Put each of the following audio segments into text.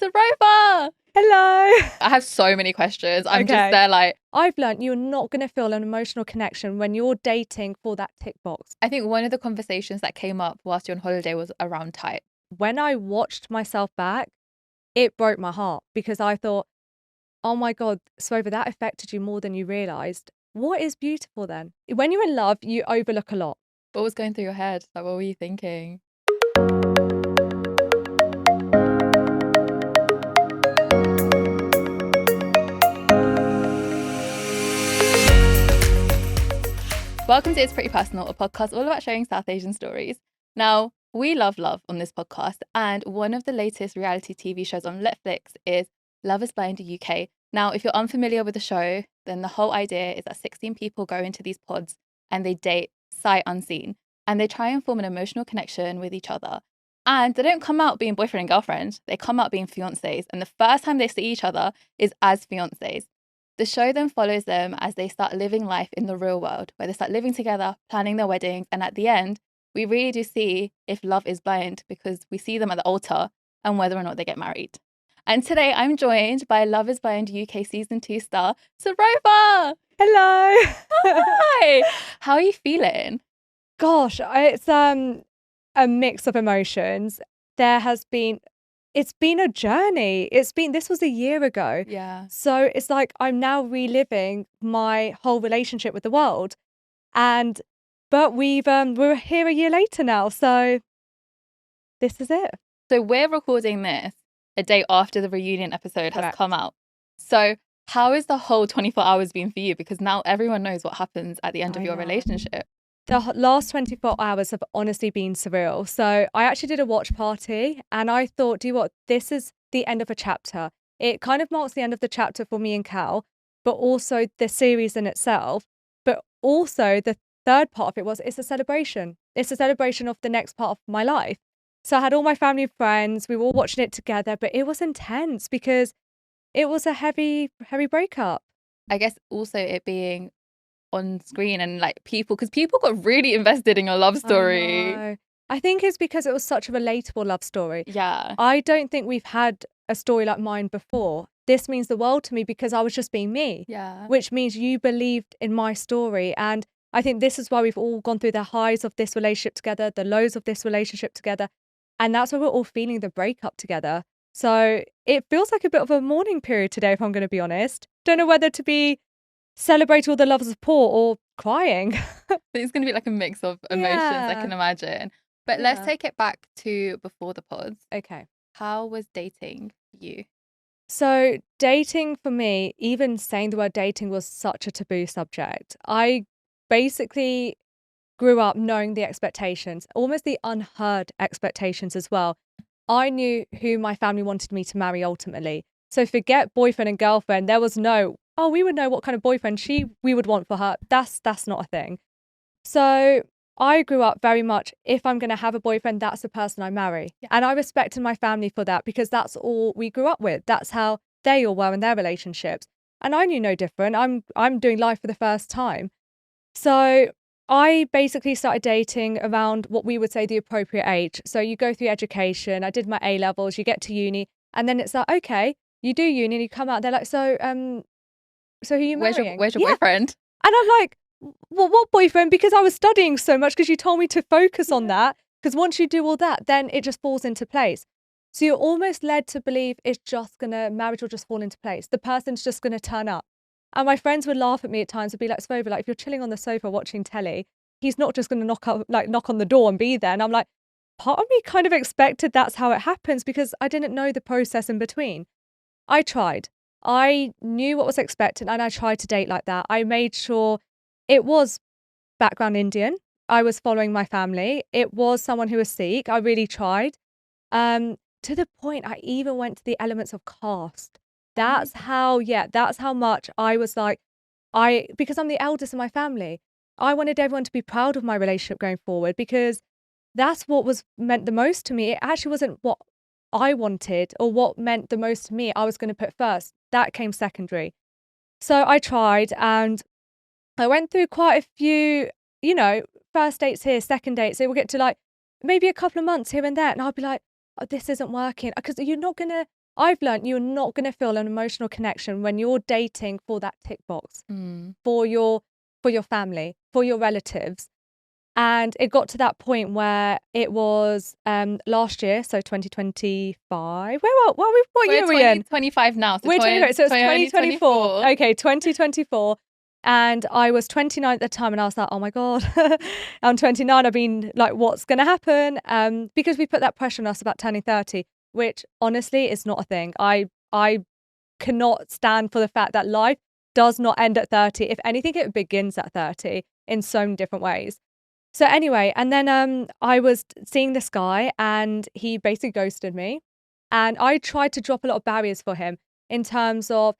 Sarover! Hello. I have so many questions. I'm just Okay. there like, I've learned you're not going to feel an emotional connection when you're dating for that tick box. I think one of the conversations that came up whilst you're on holiday was around type. When I watched myself back, it broke my heart because I thought, oh my God, Sarover, that affected you more than you realised. What is beautiful then? When you're in love, you overlook a lot. What was going through your head? Like, what were you thinking? Welcome to It's Pretty Personal, a podcast all about sharing South Asian stories. Now, we love love on this podcast, and one of the latest reality TV shows on Netflix is Love is Blind UK. Now, if you're unfamiliar with the show, then the whole idea is that 16 people go into these pods and they date sight unseen, and they try and form an emotional connection with each other. And they don't come out being boyfriend and girlfriend, they come out being fiancés, and the first time they see each other is as fiancés. The show then follows them as they start living life in the real world, where they start living together, planning their weddings, and at the end, we really do see if love is blind because we see them at the altar and whether or not they get married. And today I'm joined by Love is Blind UK Season 2 star, Sarover! Hello. Hi! How are you feeling? Gosh, it's a mix of emotions. It's been a journey. This was a year ago. Yeah. So it's like I'm now reliving my whole relationship with the world. But we're here a year later now. So this is it. So we're recording this a day after the reunion episode has Correct. come out. So how has the whole 24 hours been for you? Because now everyone knows what happens at the end of your relationship. The last 24 hours have honestly been surreal. So I actually did a watch party and I thought, do you know what? This is the end of a chapter. It kind of marks the end of the chapter for me and Cal, but also the series in itself. But also the third part of it's a celebration. It's a celebration of the next part of my life. So I had all my family and friends. We were all watching it together, but it was intense because it was a heavy, heavy breakup. I guess also it being on screen and like because people got really invested in your love story. I think it's because it was such a relatable love story. Yeah. I don't think we've had a story like mine before. This means the world to me because I was just being me. Yeah. Which means you believed in my story. And I think this is why we've all gone through the highs of this relationship together, the lows of this relationship together. And that's why we're all feeling the breakup together. So it feels like a bit of a mourning period today, if I'm going to be honest. Don't know whether to be celebrate all the love support or crying. It's going to be like a mix of emotions, I can imagine. But let's take it back to before the pods. Okay. How was dating for you? So dating for me, even saying the word dating was such a taboo subject. I basically grew up knowing the expectations, almost the unheard expectations as well. I knew who my family wanted me to marry ultimately. So forget boyfriend and girlfriend. There was no, oh, we would know what kind of boyfriend we would want for her. That's not a thing. So I grew up very much, if I'm going to have a boyfriend, that's the person I marry. Yeah. And I respected my family for that because that's all we grew up with. That's how they all were in their relationships. And I knew no different. I'm doing life for the first time. So I basically started dating around what we would say the appropriate age. So you go through education, I did my A levels, you get to uni, and then it's like, okay, you do uni and you come out, they're like, so who are you marrying? Where's your boyfriend? And I'm like, well, what boyfriend? Because I was studying so much because you told me to focus on that. Because once you do all that, then it just falls into place. So you're almost led to believe marriage will just fall into place. The person's just going to turn up. And my friends would laugh at me at times and be like, Sarover, like if you're chilling on the sofa watching telly, he's not just going to knock on the door and be there. And I'm like, part of me kind of expected that's how it happens because I didn't know the process in between. I tried. I knew what was expected and I tried to date like that. I made sure it was background Indian. I was following my family. It was someone who was Sikh. I really tried. To the point I even went to the elements of caste. That's how much I was like, because I'm the eldest in my family, I wanted everyone to be proud of my relationship going forward because that's what was meant the most to me. It actually wasn't what I wanted or what meant the most to me. I was going to put first. That came secondary. So I tried and I went through quite a few, first dates here, second dates. It will get to like maybe a couple of months here and there. And I'll be like, oh, this isn't working. Because you're not going to I've learned you're not going to feel an emotional connection when you're dating for that tick box, for your family, for your relatives. And it got to that point where it was last year, so 2025. What year are we in? 2025 now. So We're 20, so it's 2024. 2024. Okay, 2024. And I was 29 at the time, and I was like, oh my God, I'm 29. I've been like, what's going to happen? Because we put that pressure on us about turning 30, which honestly is not a thing. I cannot stand for the fact that life does not end at 30. If anything, it begins at 30 in so many different ways. So anyway, and then I was seeing this guy, and he basically ghosted me. And I tried to drop a lot of barriers for him in terms of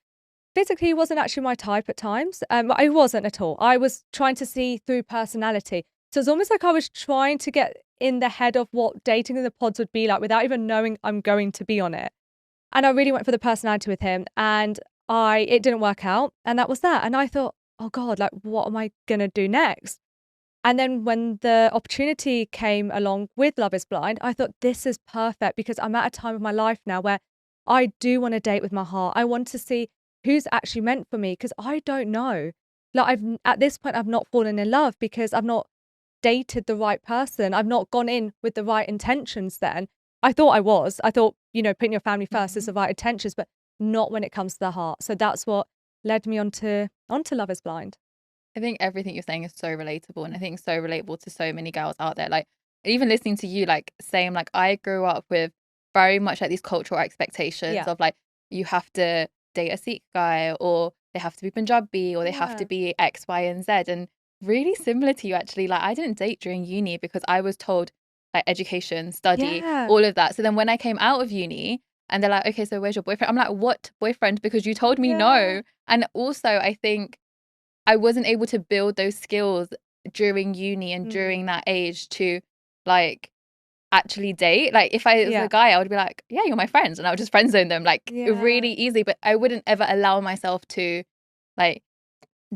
physically, he wasn't actually my type at times. I wasn't at all. I was trying to see through personality. So it's almost like I was trying to get in the head of what dating in the pods would be like without even knowing I'm going to be on it. And I really went for the personality with him, and it didn't work out. And that was that. And I thought, oh God, like, what am I going to do next? And then when the opportunity came along with Love is Blind, I thought this is perfect because I'm at a time of my life now where I do want to date with my heart. I want to see who's actually meant for me because I don't know. Like at this point, I've not fallen in love because I've not dated the right person. I've not gone in with the right intentions then. I thought I was. I thought, putting your family first is the right intentions, but not when it comes to the heart. So that's what led me onto Love is Blind. I think everything you're saying is so relatable, and I think so relatable to so many girls out there. Like, even listening to you, like, same, like, I grew up with very much like these cultural expectations of like, you have to date a Sikh guy, or they have to be Punjabi, or they have to be X, Y, and Z. And really similar to you, actually. Like, I didn't date during uni because I was told, like, education, study, all of that. So then when I came out of uni, and they're like, okay, so where's your boyfriend? I'm like, what boyfriend? Because you told me no. And also, I think I wasn't able to build those skills during uni and during that age to, like, actually date. Like, if I was a guy, I would be like, yeah, you're my friends, and I would just friend zone them, like, really easy. But I wouldn't ever allow myself to, like,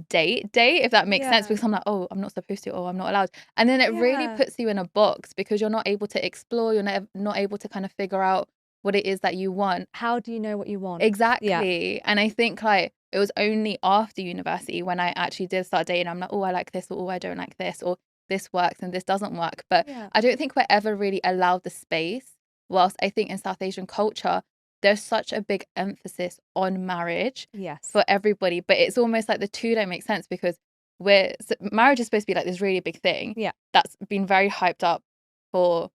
date, if that makes sense, because I'm like, oh, I'm not supposed to, or I'm not allowed. And then it really puts you in a box because you're not able to explore, you're not able to kind of figure out what it is that you want. How do you know what you want? Exactly. And I think, like, it was only after university when I actually did start dating. I'm like, oh, I like this, or oh, I don't like this, or this works and this doesn't work. But I don't think we're ever really allowed the space. Whilst I think in South Asian culture, there's such a big emphasis on marriage for everybody. But it's almost like the two don't make sense because marriage is supposed to be like this really big thing that's been very hyped up for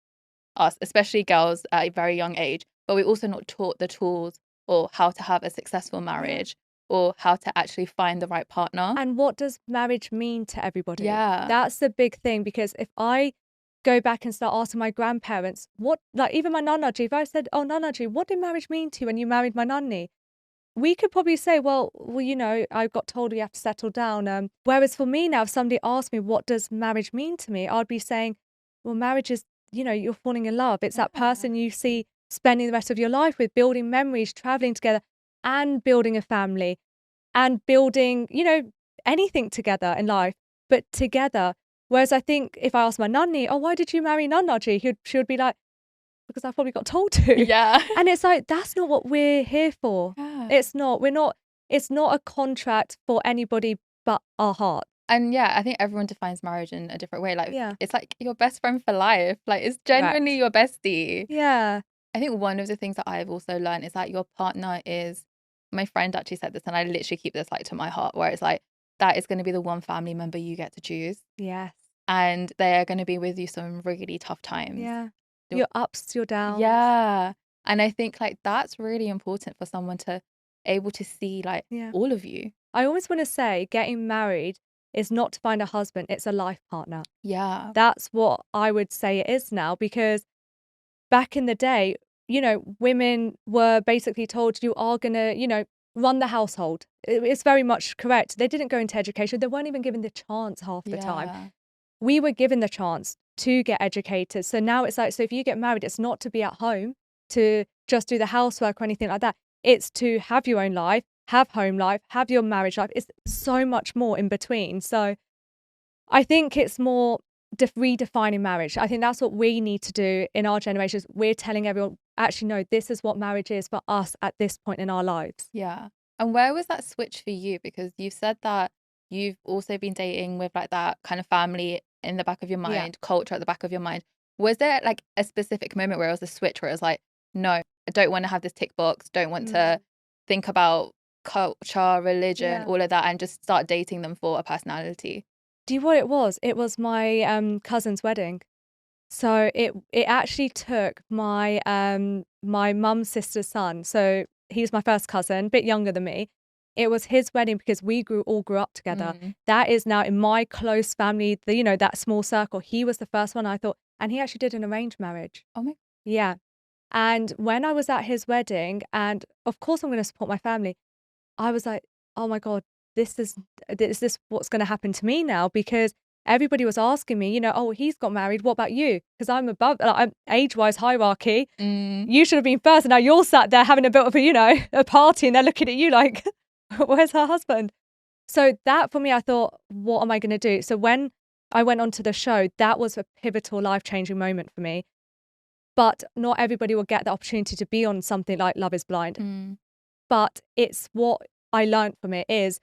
us, especially girls at a very young age. But we're also not taught the tools or how to have a successful marriage or how to actually find the right partner. And what does marriage mean to everybody? Yeah. That's the big thing, because if I go back and start asking my grandparents, even my nanaji, if I said, oh, nanaji, what did marriage mean to you when you married my nanny? We could probably say, well, I got told we have to settle down. Whereas for me now, if somebody asked me, what does marriage mean to me? I'd be saying, well, marriage is, you're falling in love. It's that person you see spending the rest of your life with, building memories, traveling together, and building a family and building, anything together in life, but together. Whereas I think if I asked my nanny, oh, why did you marry Nanaji? She would be like, because I probably got told to. Yeah. And it's like, that's not what we're here for. Yeah. It's not a contract for anybody but our heart. And I think everyone defines marriage in a different way. Like, it's like your best friend for life. Like, it's genuinely your bestie. Yeah. I think one of the things that I've also learned is that your partner is, my friend actually said this, and I literally keep this, like, to my heart, where it's like, that is going to be the one family member you get to choose. Yes. And they are going to be with you some really tough times. Yeah. Your ups, your downs. Yeah. And I think, like, that's really important for someone to able to see, like, all of you. I always want to say getting married is not to find a husband, it's a life partner. Yeah. That's what I would say it is now, because back in the day, women were basically told you are going to, run the household. It's very much correct. They didn't go into education. They weren't even given the chance half the time. We were given the chance to get educated. So now it's like, so if you get married, it's not to be at home, to just do the housework or anything like that. It's to have your own life, have home life, have your marriage life. It's so much more in between. So I think it's more redefining marriage. I think that's what we need to do in our generations. We're telling everyone, actually, no, this is what marriage is for us at this point in our lives. Yeah. And where was that switch for you? Because you said that you've also been dating with like that kind of family in the back of your Yeah. mind, culture at the back of your mind. Was there like a specific moment where it was a switch where it was like, no, I don't want to have this tick box, don't want to think about culture, religion, all of that, and just start dating them for a personality? Do you know what it was? It was my cousin's wedding. So it actually took my my mum's sister's son. So he's my first cousin, a bit younger than me. It was his wedding because we all grew up together. That is now in my close family, you know, that small circle. He was the first one I thought, and he actually did an arranged marriage. Oh my. Yeah. And when I was at his wedding, and of course I'm going to support my family, I was like, oh my God, is this what's going to happen to me now? Because everybody was asking me, you know, oh, he's got married. What about you? Because I'm above, like, I'm age-wise hierarchy. You should have been first. And now you're sat there having a bit of a, you know, a party, and they're looking at you like, where's her husband? So that for me, I thought, what am I going to do? So when I went onto the show, that was a pivotal, life-changing moment for me. But not everybody will get the opportunity to be on something like Love is Blind. But it's what I learned from it is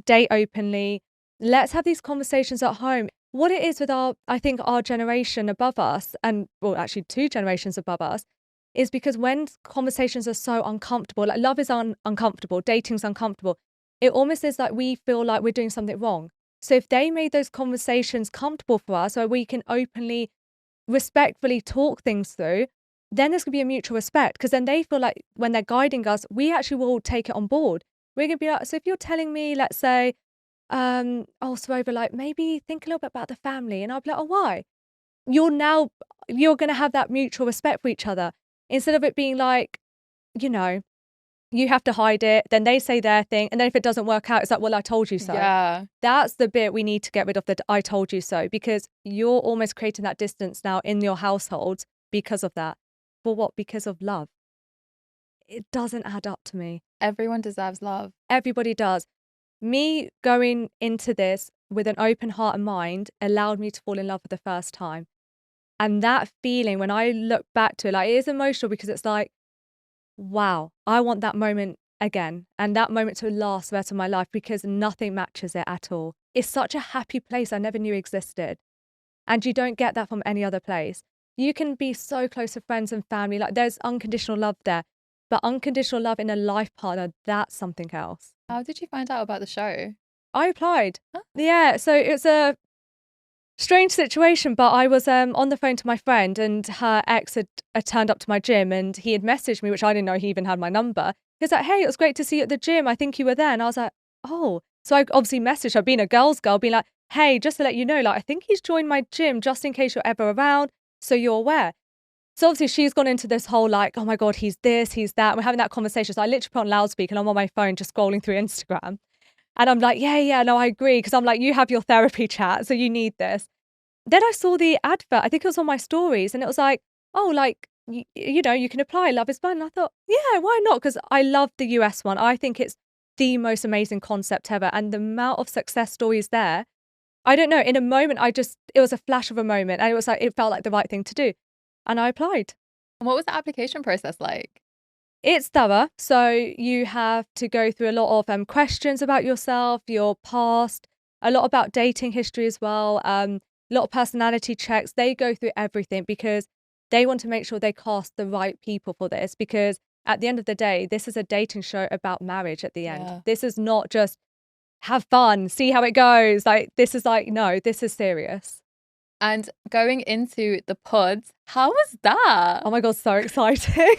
date openly. Let's have these conversations at home. What it is with I think our generation above us, and well, actually 2 generations above us, is because when conversations are so uncomfortable, like love is uncomfortable, dating's uncomfortable, it almost is like we feel like we're doing something wrong. So if they made those conversations comfortable for us, where we can openly, respectfully talk things through, then there's going to be a mutual respect, because then they feel like when they're guiding us, we actually will take it on board. We're going to be like, so if you're telling me, let's say, oh, Sarover, like maybe think a little bit about the family. And I'll be like, oh, why? You're going to have that mutual respect for each other, instead of it being like, you know, you have to hide it. Then they say their thing. And then if it doesn't work out, it's like, well, I told you so. Yeah. That's the bit we need to get rid of, the I told you so, because you're almost creating that distance now in your household because of that. For what? Because of love. It doesn't add up to me. Everyone deserves love. Everybody does. Me going into this with an open heart and mind allowed me to fall in love for the first time. And that feeling, when I look back to it, like, it is emotional, because it's like, wow, I want that moment again. And that moment to last the rest of my life, because nothing matches it at all. It's such a happy place I never knew existed. And you don't get that from any other place. You can be so close to friends and family. Like, there's unconditional love there. But unconditional love in a life partner, that's something else. How did you find out about the show? I applied. Huh? Yeah, so it's a strange situation, but I was on the phone to my friend, and her ex had turned up to my gym, and he had messaged me, which I didn't know he even had my number. He was like, hey, it was great to see you at the gym. I think you were there. And I was like, oh. So I obviously messaged her, being a girl's girl, being like, hey, just to let you know, like, I think he's joined my gym just in case you're ever around, so you're aware. So obviously she's gone into this whole like, oh my God, he's this, he's that. We're having that conversation. So I literally put on loudspeaker and I'm on my phone just scrolling through Instagram. And I'm like, yeah, no, I agree. Because I'm like, you have your therapy chat, so you need this. Then I saw the advert. I think it was on my stories. And it was like, oh, like, you know, you can apply Love is Blind. And I thought, yeah, why not? Because I love the US one. I think it's the most amazing concept ever. And the amount of success stories there, I don't know. In a moment, it was a flash of a moment. And it was like, it felt like the right thing to do. And I applied. And what was the application process like? It's thorough. So you have to go through a lot of questions about yourself, your past, a lot about dating history as well, a lot of personality checks. They go through everything because they want to make sure they cast the right people for this. Because at the end of the day, this is a dating show about marriage at the end. Yeah. This is not just have fun, see how it goes. Like, this is like, no, this is serious. And going into the pods, how was that? Oh my God, so exciting.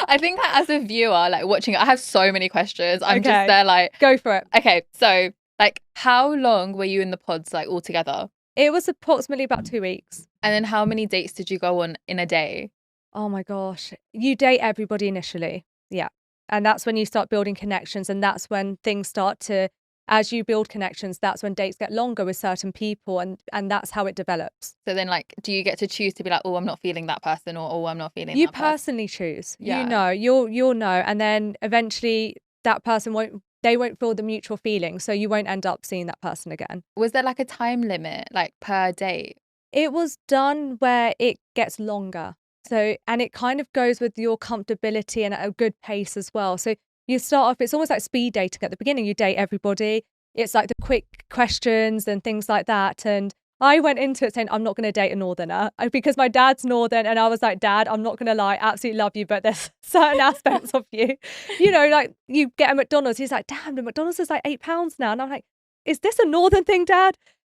I think that as a viewer, like watching it, I have so many questions. I'm just there like... Go for it. Okay, so like how long were you in the pods like all together? It was approximately about 2 weeks. And then how many dates did you go on in a day? Oh my gosh. You date everybody initially. Yeah. And that's when you start building connections. And that's when things start to... As you build connections, that's when dates get longer with certain people, and that's how it develops. So then, like, do you get to choose to be like, oh, I'm not feeling that person, or oh, I'm not feeling you that person? Personally choose. Yeah. You know, you'll know, and then eventually that person won't feel the mutual feeling, so you won't end up seeing that person again. Was there like a time limit, like per date? It was done where it gets longer. So, and it kind of goes with your comfortability and at a good pace as well. So you start off, it's almost like speed dating at the beginning. You date everybody. It's like the quick questions and things like that. And I went into it saying, I'm not going to date a northerner because my dad's northern. And I was like, Dad, I'm not going to lie, absolutely love you, but there's certain aspects of you, like you get a McDonald's. He's like, damn, the McDonald's is like £8 now. And I'm like, is this a northern thing, Dad?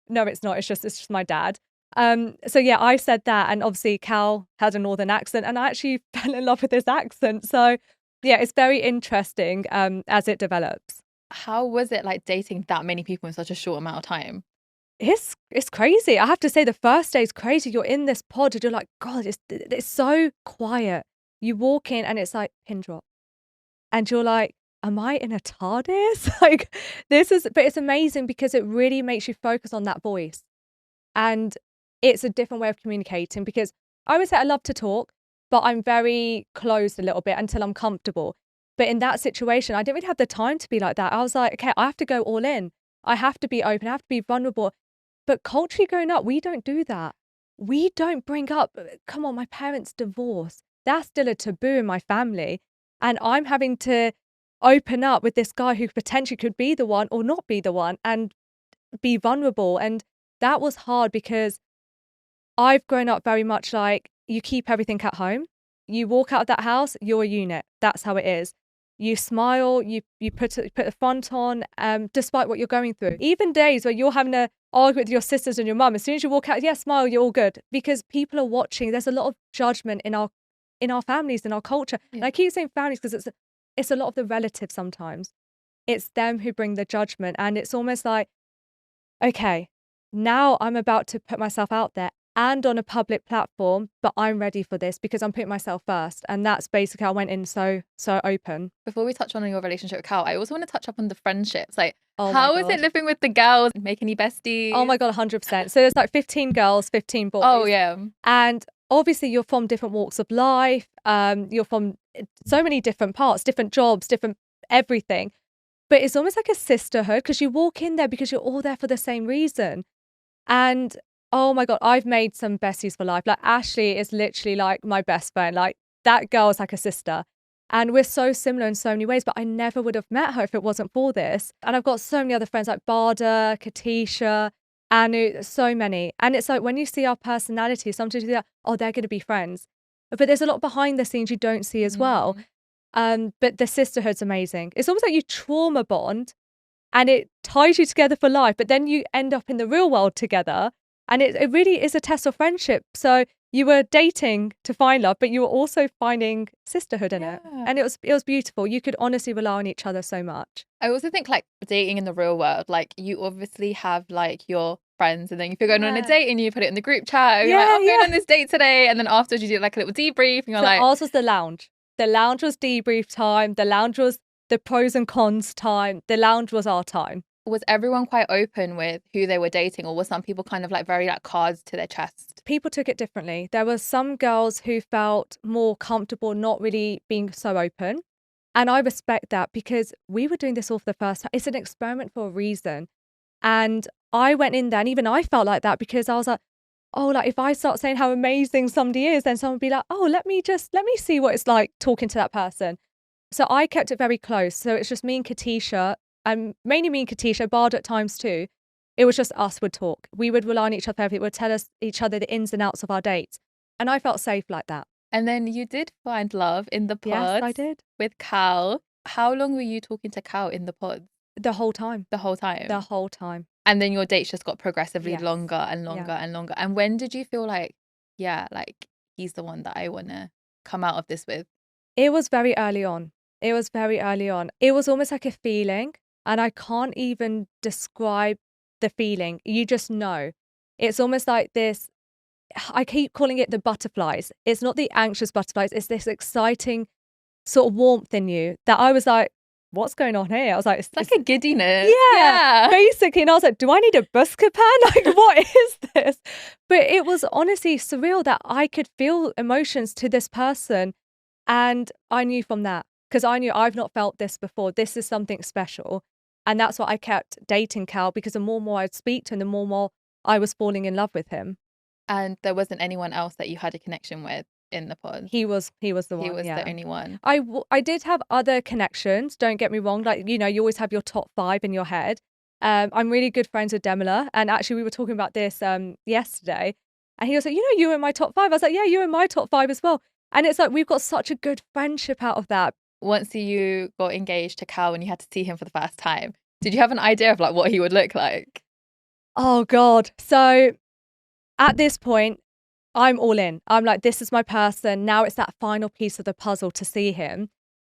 No, it's not. It's just my dad. So yeah, I said that, and obviously Cal had a northern accent, and I actually fell in love with his accent. So yeah, it's very interesting as it develops. How was it like dating that many people in such a short amount of time? It's crazy. I have to say, the first day is crazy. You're in this pod, and you're like, God, it's so quiet. You walk in, and it's like pin drop, and you're like, am I in a TARDIS? Like but it's amazing because it really makes you focus on that voice. And it's a different way of communicating because I would say I love to talk, but I'm very closed a little bit until I'm comfortable. But in that situation, I didn't really have the time to be like that. I was like, okay, I have to go all in. I have to be open. I have to be vulnerable. But culturally growing up, we don't do that. We don't bring up, come on, my parents divorced. That's still a taboo in my family. And I'm having to open up with this guy who potentially could be the one or not be the one and be vulnerable. And that was hard because I've grown up very much like you keep everything at home. You walk out of that house, you're a unit. That's how it is. You smile, you put a front on, despite what you're going through. Even days where you're having to argue with your sisters and your mum, as soon as you walk out, yeah, smile, you're all good. Because people are watching. There's a lot of judgment in our families, in our culture. Yeah. And I keep saying families because it's a lot of the relatives sometimes. It's them who bring the judgment. And it's almost like, okay, now I'm about to put myself out there and on a public platform, but I'm ready for this because I'm putting myself first. And that's basically how I went in so open. Before we touch on your relationship with Cal, I also want to touch up on the friendships. Like, Oh how my is it God. living with the girls? Make any besties? Oh my God, 100%. So there's like 15 girls, 15 boys. Oh, yeah. And obviously you're from different walks of life. You're from so many different parts, different jobs, different everything. But it's almost like a sisterhood because you walk in there because you're all there for the same reason. And oh my God, I've made some besties for life. Like Ashley is literally like my best friend. Like that girl is like a sister. And we're so similar in so many ways, but I never would have met her if it wasn't for this. And I've got so many other friends like Barda, Katisha, Anu, so many. And it's like when you see our personalities, sometimes you think, oh, they're going to be friends. But there's a lot behind the scenes you don't see as well. But the sisterhood's amazing. It's almost like you trauma bond and it ties you together for life, but then you end up in the real world together. And it really is a test of friendship. So you were dating to find love, but you were also finding sisterhood in it. And it was beautiful. You could honestly rely on each other so much. I also think like dating in the real world, like you obviously have like your friends, and then if you're going on a date and you put it in the group chat, and you're like, I'm going on this date today. And then afterwards you do like a little debrief and you're like... Ours was the lounge. The lounge was debrief time. The lounge was the pros and cons time. The lounge was our time. Was everyone quite open with who they were dating, or were some people kind of like very like cards to their chest? People took it differently. There were some girls who felt more comfortable not really being so open. And I respect that because we were doing this all for the first time. It's an experiment for a reason. And I went in there and even I felt like that because I was like, oh, like if I start saying how amazing somebody is, then someone would be like, oh, let me see what it's like talking to that person. So I kept it very close. So it's just me and Katisha. And mainly me and Katisha, Bard at times too. It was just us would talk. We would rely on each other. It would tell us each other the ins and outs of our dates. And I felt safe like that. And then you did find love in the pods. Yes, I did. With Cal. How long were you talking to Cal in the pods? The whole time. The whole time? The whole time. And then your dates just got progressively longer and longer and longer. And when did you feel like, yeah, like he's the one that I want to come out of this with? It was very early on. It was almost like a feeling. And I can't even describe the feeling. You just know. It's almost like this, I keep calling it the butterflies. It's not the anxious butterflies. It's this exciting sort of warmth in you that I was like, what's going on here? I was like, it's like a giddiness. Yeah, basically. And I was like, do I need a Buscopan? Like, what is this? But it was honestly surreal that I could feel emotions to this person. And I knew from that, because I knew I've not felt this before. This is something special. And that's why I kept dating Cal, because the more I'd speak to him, the more I was falling in love with him. And there wasn't anyone else that you had a connection with in the pod? He was the He one, was yeah. the only one. I did have other connections, don't get me wrong. Like, you know, you always have your top 5 in your head. I'm really good friends with Demila, and actually we were talking about this yesterday, and he was like, you know, you were in my top 5. I was like, yeah, you were in my top 5 as well. And it's like we've got such a good friendship out of that. Once you got engaged to Cal and you had to see him for the first time, did you have an idea of like what he would look like? Oh God. So at this point, I'm all in. I'm like, this is my person. Now it's that final piece of the puzzle to see him.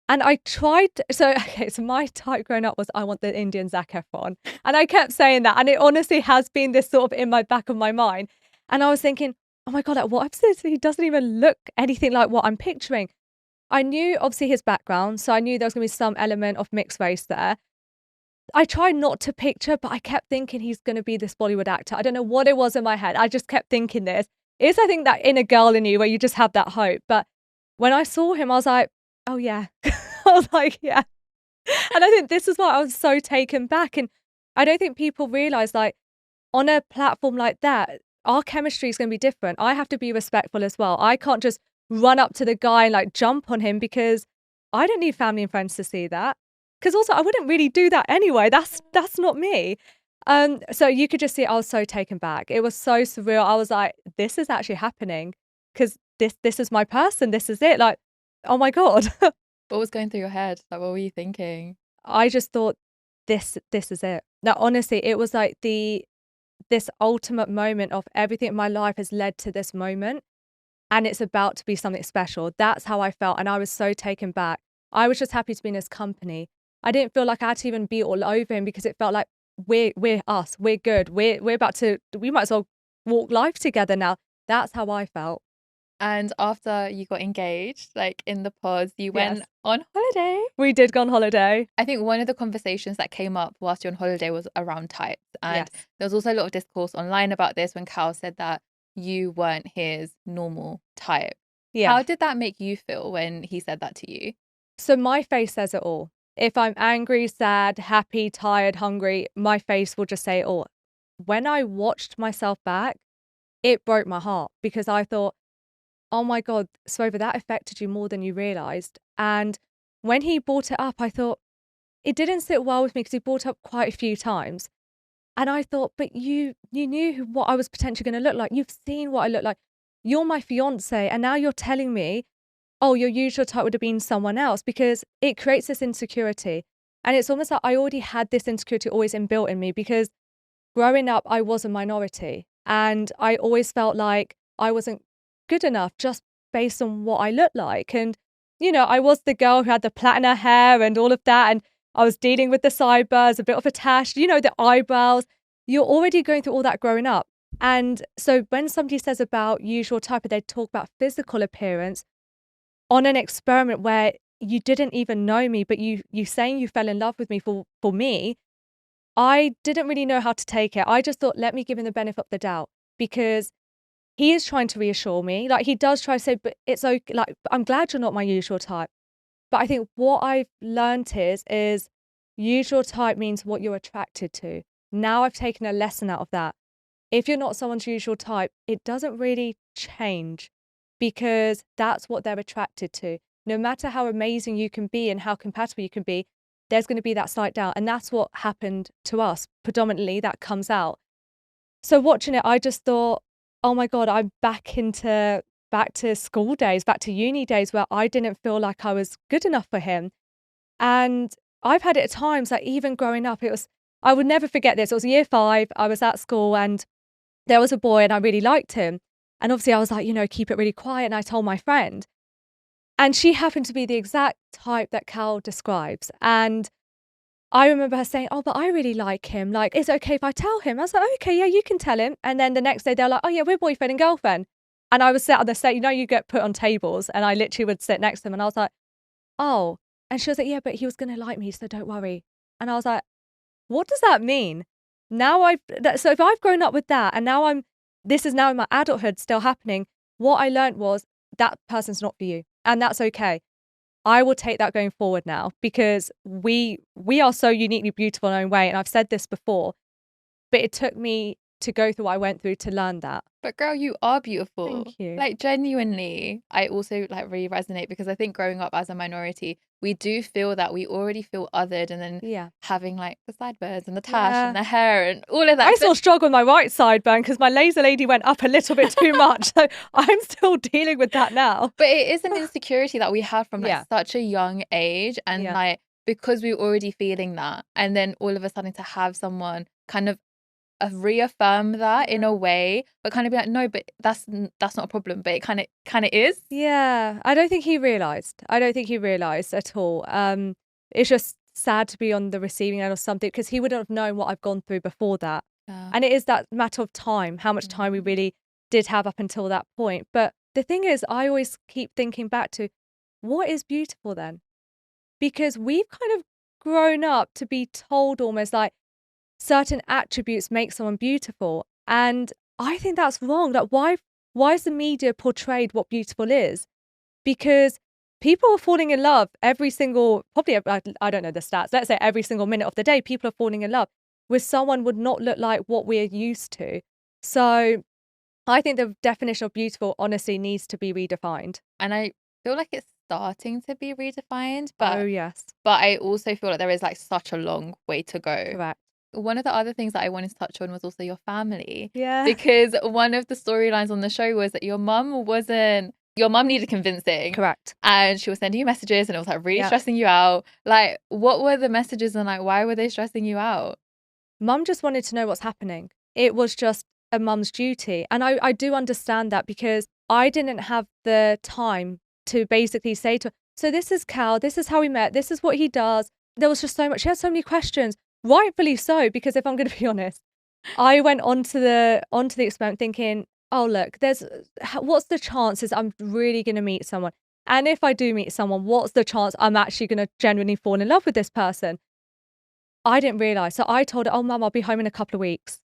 And I tried, so my type growing up was I want the Indian Zac Efron. And I kept saying that. And it honestly has been this sort of in my back of my mind. And I was thinking, oh my God, like, what if he doesn't even look anything like what I'm picturing? I knew obviously his background. So I knew there was going to be some element of mixed race there. I tried not to picture, but I kept thinking he's going to be this Bollywood actor. I don't know what it was in my head. I just kept thinking this. It's, I think, that inner girl in you where you just have that hope. But when I saw him, I was like, oh yeah. I was like, yeah. And I think this is why I was so taken back. And I don't think people realize, like, on a platform like that, our chemistry is going to be different. I have to be respectful as well. I can't just run up to the guy and like jump on him because I don't need family and friends to see that. Because also I wouldn't really do that anyway. That's not me. So you could just see I was so taken back. It was so surreal. I was like, this is actually happening because this is my person. This is it. Like, oh my God. What was going through your head? Like, what were you thinking? I just thought this is it. Now, honestly, it was like this ultimate moment of everything in my life has led to this moment, and it's about to be something special. That's how I felt, and I was so taken back. I was just happy to be in his company. I didn't feel like I had to even be all over him because it felt like we're us, we're good, we might as well walk life together now. That's how I felt. And after you got engaged, like in the pods, you went Yes. on holiday. We did go on holiday. I think one of the conversations that came up whilst you're on holiday was around types. And Yes. there was also a lot of discourse online about this when Cal said that you weren't his normal type. Yeah. How did that make you feel when he said that to you? So my face says it all. If I'm angry, sad, happy, tired, hungry, my face will just say it all. When I watched myself back, it broke my heart because I thought, oh my God, Sarover, that affected you more than you realized. And when he brought it up, I thought it didn't sit well with me because he brought it up quite a few times. And I thought, but you knew what I was potentially going to look like. You've seen what I look like. You're my fiance. And now you're telling me, oh, your usual type would have been someone else, because it creates this insecurity. And it's almost like I already had this insecurity always inbuilt in me because growing up, I was a minority and I always felt like I wasn't good enough just based on what I looked like. And, you know, I was the girl who had the plait in her hair and all of that. And I was dealing with the sideburns, a bit of a tash, you know, the eyebrows. You're already going through all that growing up. And so when somebody says about usual type, they talk about physical appearance on an experiment where you didn't even know me, but you saying you fell in love with me for me, I didn't really know how to take it. I just thought, let me give him the benefit of the doubt because he is trying to reassure me. Like, he does try to say, but it's okay. Like, I'm glad you're not my usual type. But I think what I've learned is usual type means what you're attracted to. Now I've taken a lesson out of that. If you're not someone's usual type, it doesn't really change because that's what they're attracted to. No matter how amazing you can be and how compatible you can be, there's going to be that slight doubt. And that's what happened to us. Predominantly, that comes out. So watching it, I just thought, oh my God, I'm back to school days, back to uni days where I didn't feel like I was good enough for him. And I've had it at times, like even growing up, I would never forget this. It was year 5, I was at school and there was a boy and I really liked him. And obviously I was like, you know, keep it really quiet. And I told my friend. And she happened to be the exact type that Cal describes. And I remember her saying, oh, but I really like him. Like, is it okay if I tell him? I was like, oh, okay, yeah, you can tell him. And then the next day they're like, oh yeah, we're boyfriend and girlfriend. And I was sat on the set, you know, you get put on tables and I literally would sit next to them and I was like, oh. And she was like, yeah, but he was going to like me, so don't worry. And I was like, what does that mean? So if I've grown up with that and now this is now in my adulthood still happening, what I learned was that person's not for you. And that's okay. I will take that going forward now because we are so uniquely beautiful in our own way. And I've said this before, but it took me to go through what I went through to learn that. But girl, you are beautiful. Thank you. Like genuinely, I also like really resonate because I think growing up as a minority, we do feel that we already feel othered, and then Yeah. having like the sideburns and the tash Yeah. and the hair and all of that. I still struggle with my right sideburn because my laser lady went up a little bit too much. So I'm still dealing with that now. But it is an insecurity that we have from like Yeah. such a young age, and Yeah. like because we're already feeling that, and then all of a sudden to have someone kind of reaffirm that in a way, but kind of be like, no, but that's not a problem, but it kind of is. Yeah, I don't think he realised. I don't think he realised at all. It's just sad to be on the receiving end of something because he wouldn't have known what I've gone through before that. Yeah. And it is that matter of time, how much time we really did have up until that point. But the thing is, I always keep thinking back to what is beautiful then? Because we've kind of grown up to be told almost like certain attributes make someone beautiful. And I think that's wrong. Like, why is the media portrayed what beautiful is? Because people are falling in love every single, probably, I don't know the stats, let's say every single minute of the day, people are falling in love with someone would not look like what we're used to. So I think the definition of beautiful honestly needs to be redefined. And I feel like it's starting to be redefined, Oh, but yes. but I also feel like there is like such a long way to go. Correct. One of the other things that I wanted to touch on was also your family. Yeah. Because one of the storylines on the show was that your mum needed convincing. Correct. And she was sending you messages and it was like really Yeah. stressing you out. Like, what were the messages and like why were they stressing you out? Mum just wanted to know what's happening. It was just a mum's duty. And I do understand that because I didn't have the time to basically say to her, so this is Cal, this is how we met, this is what he does. There was just so much. She had so many questions, rightfully so, because if I'm going to be honest, I went onto the experiment thinking, oh, look, what's the chances I'm really going to meet someone? And if I do meet someone, what's the chance I'm actually going to genuinely fall in love with this person? I didn't realise. So I told her, oh, Mum, I'll be home in a couple of weeks.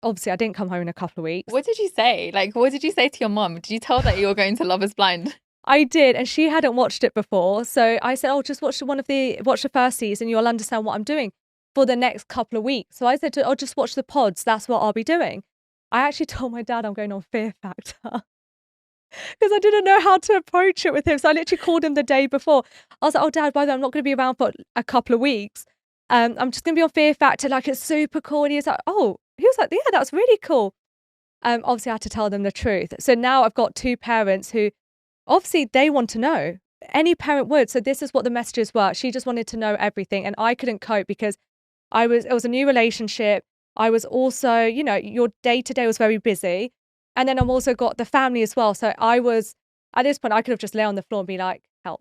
Obviously, I didn't come home in a couple of weeks. What did you say? Like, what did you say to your mum? Did you tell that you were going to Love is Blind? I did, and she hadn't watched it before. So I said, oh, just watch the first season. You'll understand what I'm doing for the next couple of weeks. So I said to her, oh, just watch the pods. That's what I'll be doing. I actually told my dad I'm going on Fear Factor because I didn't know how to approach it with him. So I literally called him the day before. I was like, oh, Dad, by the way, I'm not going to be around for a couple of weeks. I'm just going to be on Fear Factor. Like, it's super cool. And he was like, yeah, that's really cool. Obviously, I had to tell them the truth. So now I've got two parents who obviously they want to know. Any parent would. So this is what the messages were. She just wanted to know everything. And I couldn't cope because it was a new relationship. I was also, your day to day was very busy. And then I've also got the family as well. So I was, at this point, I could have just lay on the floor and be like, help.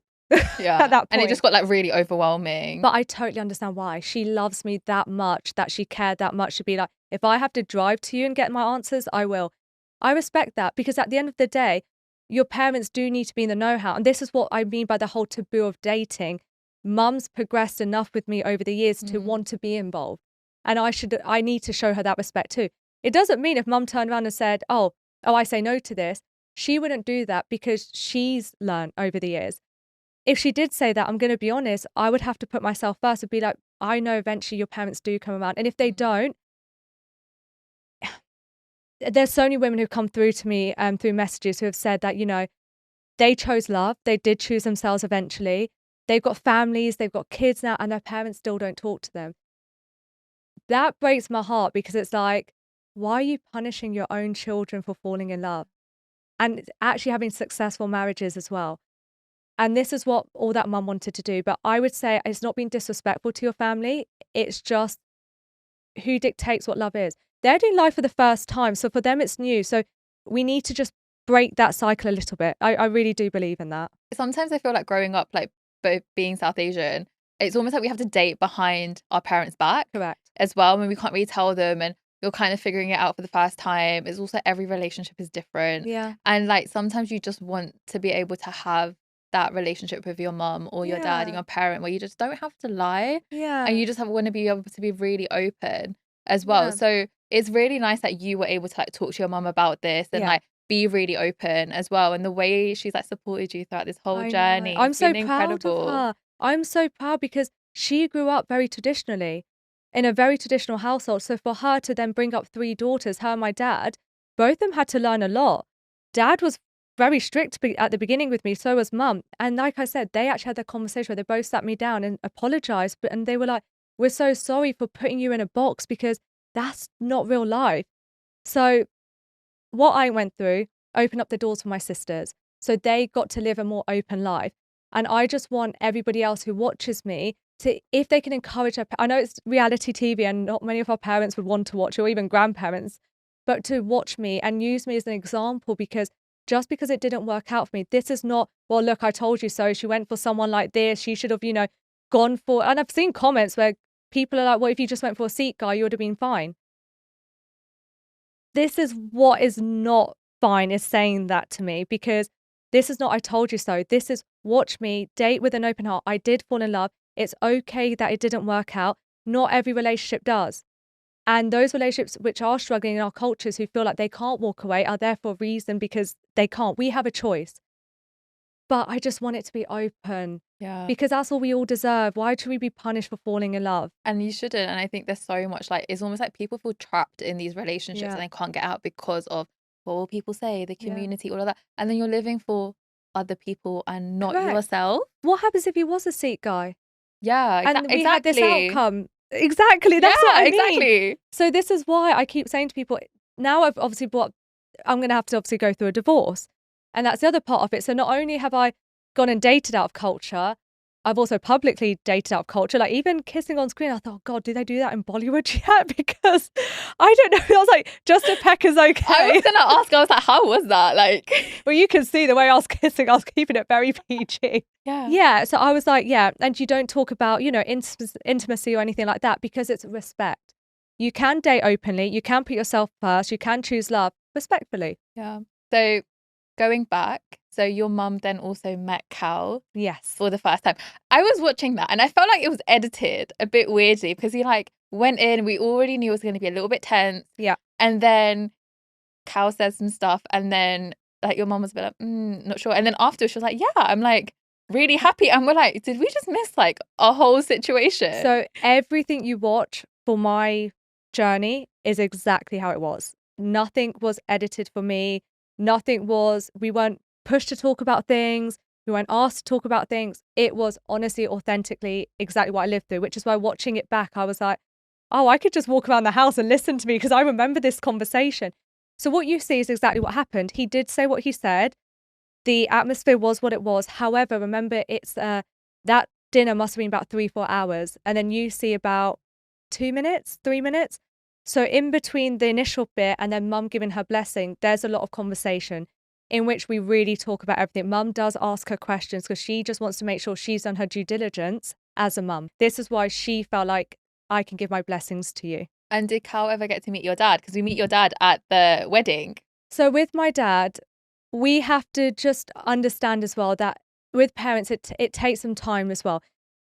Yeah. At that point. And it just got like really overwhelming. But I totally understand why. She loves me that much, that she cared that much to be like, if I have to drive to you and get my answers, I will. I respect that because at the end of the day, your parents do need to be in the know-how. And this is what I mean by the whole taboo of dating. Mum's progressed enough with me over the years to want to be involved. And I need to show her that respect too. It doesn't mean if Mum turned around and said, oh, I say no to this, she wouldn't do that because she's learned over the years. If she did say that, I'm going to be honest, I would have to put myself first and be like, I know eventually your parents do come around. And if they don't, there's so many women who've come through to me through messages who have said that, they chose love. They did choose themselves eventually. They've got families, they've got kids now, and their parents still don't talk to them. That breaks my heart because it's like, why are you punishing your own children for falling in love? And actually having successful marriages as well. And this is what all that mum wanted to do. But I would say it's not being disrespectful to your family. It's just who dictates what love is. They're doing life for the first time. So for them, it's new. So we need to just break that cycle a little bit. I really do believe in that. Sometimes I feel like growing up, like both being South Asian, it's almost like we have to date behind our parents' back. Correct. As well. When we can't really tell them and you're kind of figuring it out for the first time. It's also every relationship is different. Yeah. And like sometimes you just want to be able to have that relationship with your mum or your dad and your parent where you just don't have to lie. Yeah. And you just want to be able to be really open as well. Yeah. So it's really nice that you were able to like talk to your mum about this and like be really open as well. And the way she's like supported you throughout this whole journey. I'm so been proud incredible. of her. I'm so proud because she grew up very traditionally. in a very traditional household. So for her to then bring up 3 daughters, her and my dad, both of them had to learn a lot. Dad was very strict at the beginning with me, so was mum. And like I said, they actually had their conversation where they both sat me down and apologized. And they were like, we're so sorry for putting you in a box because that's not real life. So what I went through opened up the doors for my sisters. So they got to live a more open life. And I just want everybody else who watches me to, if they can encourage their, I know it's reality TV and not many of our parents would want to watch, or even grandparents, but to watch me and use me as an example, because just because it didn't work out for me, this is not, well, look, I told you so. She went for someone like this. She should have, gone for, and I've seen comments where people are like, well, if you just went for a seat guy, you would have been fine. This is what is not fine, is saying that to me, because this is not, I told you so. This is, watch me, date with an open heart. I did fall in love. It's okay that it didn't work out. Not every relationship does. And those relationships which are struggling in our cultures, who feel like they can't walk away, are there for a reason, because they can't. We have a choice. But I just want it to be open. Yeah. Because that's all we all deserve. Why should we be punished for falling in love? And you shouldn't. And I think there's so much, like, it's almost like people feel trapped in these relationships Yeah. and they can't get out because of what will people say, the Yeah. community, all of that. And then you're living for other people and not Correct. yourself. What happens if he was a seat guy? Yeah, And we had this exactly. outcome. Exactly. That's what I mean. Exactly. So this is why I keep saying to people, now I've obviously I'm going to have to obviously go through a divorce. And that's the other part of it. So not only have I gone and dated out of culture, I've also publicly dated out of culture. Like even kissing on screen, I thought, oh God, do they do that in Bollywood yet? Because I don't know. I was like, just a peck is okay. I was going to ask, I was like, how was that? Like, well, you can see the way I was kissing, I was keeping it very PG. Yeah. So I was like, yeah. And you don't talk about, intimacy or anything like that, because it's respect. You can date openly. You can put yourself first. You can choose love respectfully. Yeah. So going back, so your mum then also met Cal. Yes. For the first time. I was watching that and I felt like it was edited a bit weirdly, because he like went in, we already knew it was going to be a little bit tense. Yeah. And then Cal says some stuff and then like your mum was a bit like, not sure. And then after she was like, yeah, I'm like really happy. And we're like, did we just miss like a whole situation? So everything you watch for my journey is exactly how it was. Nothing was edited for me. We weren't pushed to talk about things. We weren't asked to talk about things. It was honestly, authentically exactly what I lived through, which is why watching it back, I was like, oh, I could just walk around the house and listen to me, because I remember this conversation. So what you see is exactly what happened. He did say what he said. The atmosphere was what it was. However, remember, it's that dinner must have been about 3-4 hours. And then you see about 2 minutes, 3 minutes. So in between the initial bit and then mum giving her blessing, there's a lot of conversation in which we really talk about everything. Mum does ask her questions because she just wants to make sure she's done her due diligence as a mum. This is why she felt like, I can give my blessings to you. And did Cal ever get to meet your dad? Because we meet your dad at the wedding. So with my dad, we have to just understand as well that with parents, it takes some time as well.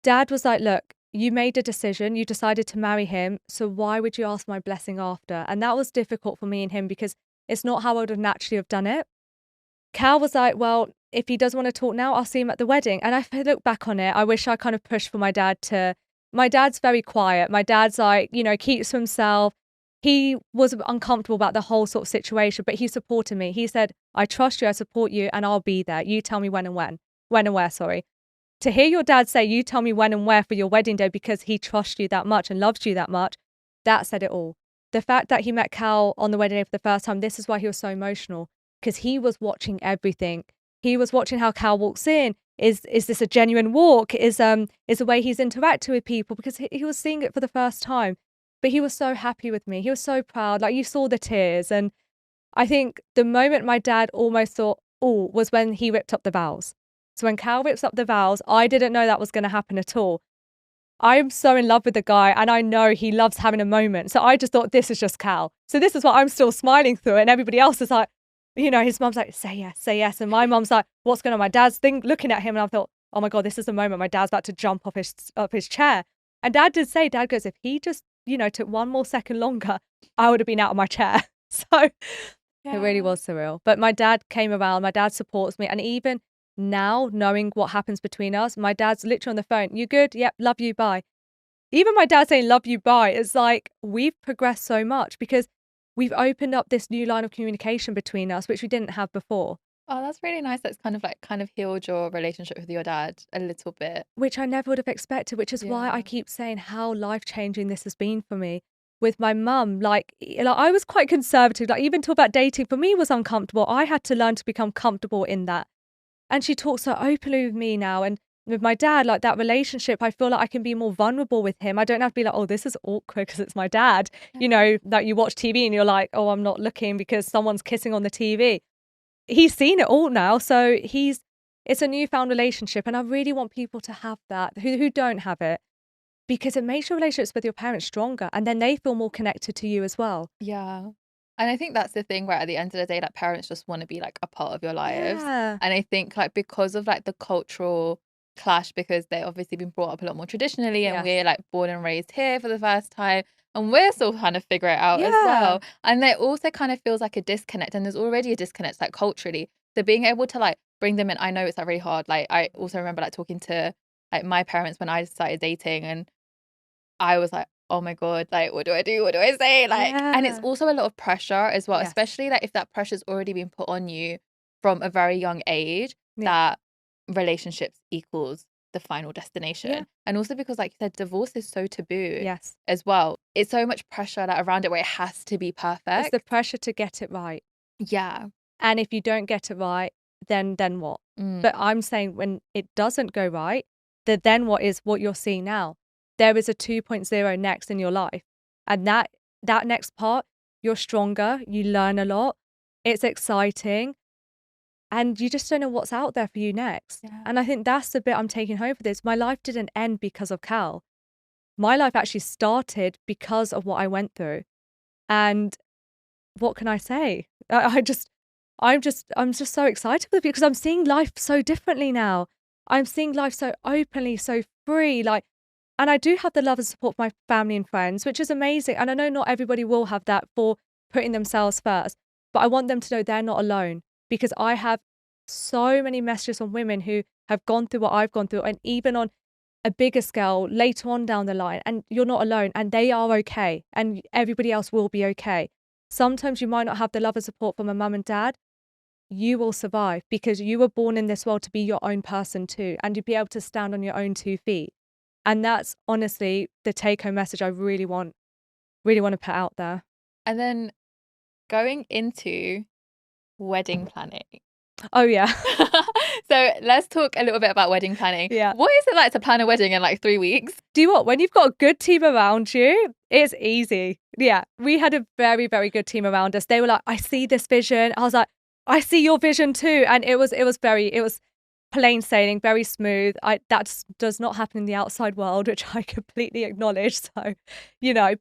Dad was like, look, you made a decision, you decided to marry him, so why would you ask my blessing after? And that was difficult for me and him, because it's not how I would have naturally have done it. Cal was like, well, if he does want to talk now, I'll see him at the wedding. And I look back on it, I wish I kind of pushed for my dad to, my dad's very quiet. My dad's like, keeps to himself. He was uncomfortable about the whole sort of situation, but he supported me. He said, I trust you, I support you, and I'll be there. You tell me when and where, sorry. To hear your dad say, you tell me when and where for your wedding day because he trusts you that much and loves you that much, that said it all. The fact that he met Cal on the wedding day for the first time, this is why he was so emotional, because he was watching everything. He was watching how Cal walks in. Is this a genuine walk? Is the way he's interacting with people, because he was seeing it for the first time. But he was so happy with me. He was so proud. Like, you saw the tears. And I think the moment my dad almost thought, oh, was when he ripped up the vows. So when Cal rips up the vows, I didn't know that was going to happen at all. I'm so in love with the guy and I know he loves having a moment. So I just thought, this is just Cal. So this is why I'm still smiling through it. And everybody else is like, his mum's like, say yes, say yes. And my mum's like, what's going on? My dad's looking at him. And I thought, oh my God, this is the moment my dad's about to jump off his chair. And dad goes, if he just, took one more second longer, I would have been out of my chair. So It really was surreal. But my dad came around, my dad supports me. And even now, knowing what happens between us, my dad's literally on the phone. You good? Yep, love you, bye. even my dad saying love you, bye, it's like we've progressed so much because we've opened up this new line of communication between us, which we didn't have before. Oh, that's really nice. That's kind of healed your relationship with your dad a little bit. Which I never would have expected, which is why I Yeah. keep saying how life-changing this has been for me. With my mum, like I was quite conservative, like even talk about dating for me was uncomfortable. I had to learn to become comfortable in that. And she talks so openly with me now. And with my dad, like that relationship, I feel like I can be more vulnerable with him. I don't have to be like, oh, this is awkward because it's my dad. You know, that you watch TV and you're like, oh, I'm not looking because someone's kissing on the TV. He's seen it all now. So it's a newfound relationship. And I really want people to have that who don't have it because it makes your relationships with your parents stronger and then they feel more connected to you as well. Yeah. And I think that's the thing where at the end of the day, like parents just want to be like a part of your lives. Yeah. And I think like because of like the cultural clash, because they've obviously been brought up a lot more traditionally and Yes. we're like born and raised here for the first time. And we're still trying to figure it out as Yeah. well. And there also kind of feels like a disconnect. And there's already a disconnect like culturally. So being able to like bring them in, I know it's like really hard. Like I also remember like talking to like my parents when I started dating and I was like, oh my God, like, what do I do? What do I say? Like, and it's Yeah. also a lot of pressure as well, Yes. especially like if that pressure's already been put on you from a very young age, Yeah. that relationships equals the final destination. Yeah. And also because, like you said, divorce is so taboo Yes. as well. It's so much pressure like, around it where it has to be It's perfect. the pressure to get it right. Yeah. And if you don't get it right, then what? Mm. But I'm saying when it doesn't go right, the then what is what you're seeing now. There is a 2.0 next in your life. And that next part, you're stronger, you learn a lot, it's exciting, and you just don't know what's out there for you next. Yeah. And I think that's the bit I'm taking home for this. My life didn't end because of Cal. My life actually started because of what I went through. And what can I say? I'm just so excited with it because I'm seeing life so differently now. I'm seeing life so openly, so free. Like, and I do have the love and support of my family and friends, which is amazing. And I know not everybody will have that for putting themselves first, but I want them to know they're not alone because I have so many messages from women who have gone through what I've gone through, and even on a bigger scale later on down the line, and you're not alone, and they are okay, and everybody else will be okay. Sometimes you might not have the love and support from a mum and dad. You will survive because you were born in this world to be your own person too, and to be able to stand on your own 2 feet. And that's honestly the take-home message I really want to put out there. And then going into wedding planning. Oh yeah. So let's talk a little bit about wedding planning. Yeah. What is it like to plan a wedding in like 3 weeks? Do you what? When you've got a good team around you, it's easy. Yeah. We had a very, very good team around us. They were like, I see this vision. I was like, I see your vision too. And it was plain sailing, very smooth. That does not happen in the outside world, which I completely acknowledge. So,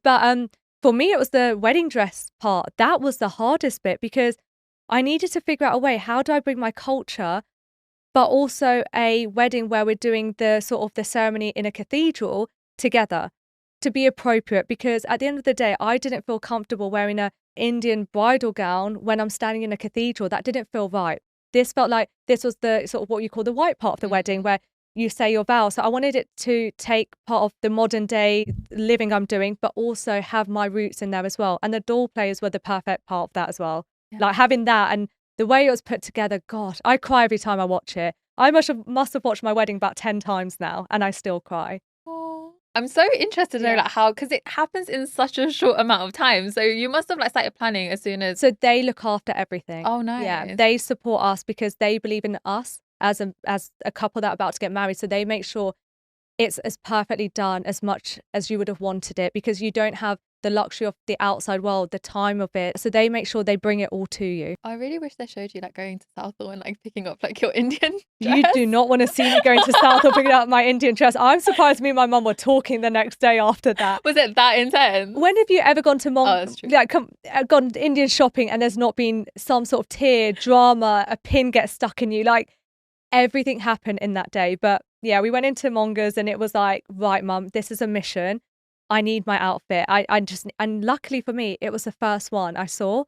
but for me, it was the wedding dress part. That was the hardest bit because I needed to figure out a way. How do I bring my culture, but also a wedding where we're doing the sort of the ceremony in a cathedral together to be appropriate? Because at the end of the day, I didn't feel comfortable wearing a Indian bridal gown when I'm standing in a cathedral. That didn't feel right. This felt like this was the sort of what you call the white part of the wedding where you say your vows. So I wanted it to take part of the modern day living I'm doing, but also have my roots in there as well. And the doll players were the perfect part of that as well. Yeah. Like having that and the way it was put together, God, I cry every time I watch it. I must have watched my wedding about 10 times now and I still cry. Oh, I'm so interested to know like how, because it happens in such a short amount of time. So you must have like started planning as soon as. So they look after everything. Oh, nice. Yeah, they support us because they believe in us as a couple that are about to get married. So they make sure it's as perfectly done as much as you would have wanted it because you don't have the luxury of the outside world, the time of it. So they make sure they bring it all to you. I really wish they showed you like going to Southall and like picking up like your Indian dress. You do not want to see me going to Southall picking up my Indian dress. I'm surprised me and my mum were talking the next day after that. Was it that intense? When have you ever gone to that's true. gone Indian shopping and there's not been some sort of tear, drama, a pin gets stuck in you? Like everything happened in that day. But yeah, we went into Mongers and it was like, right, mum, this is a mission. I need my outfit. And luckily for me, it was the first one I saw.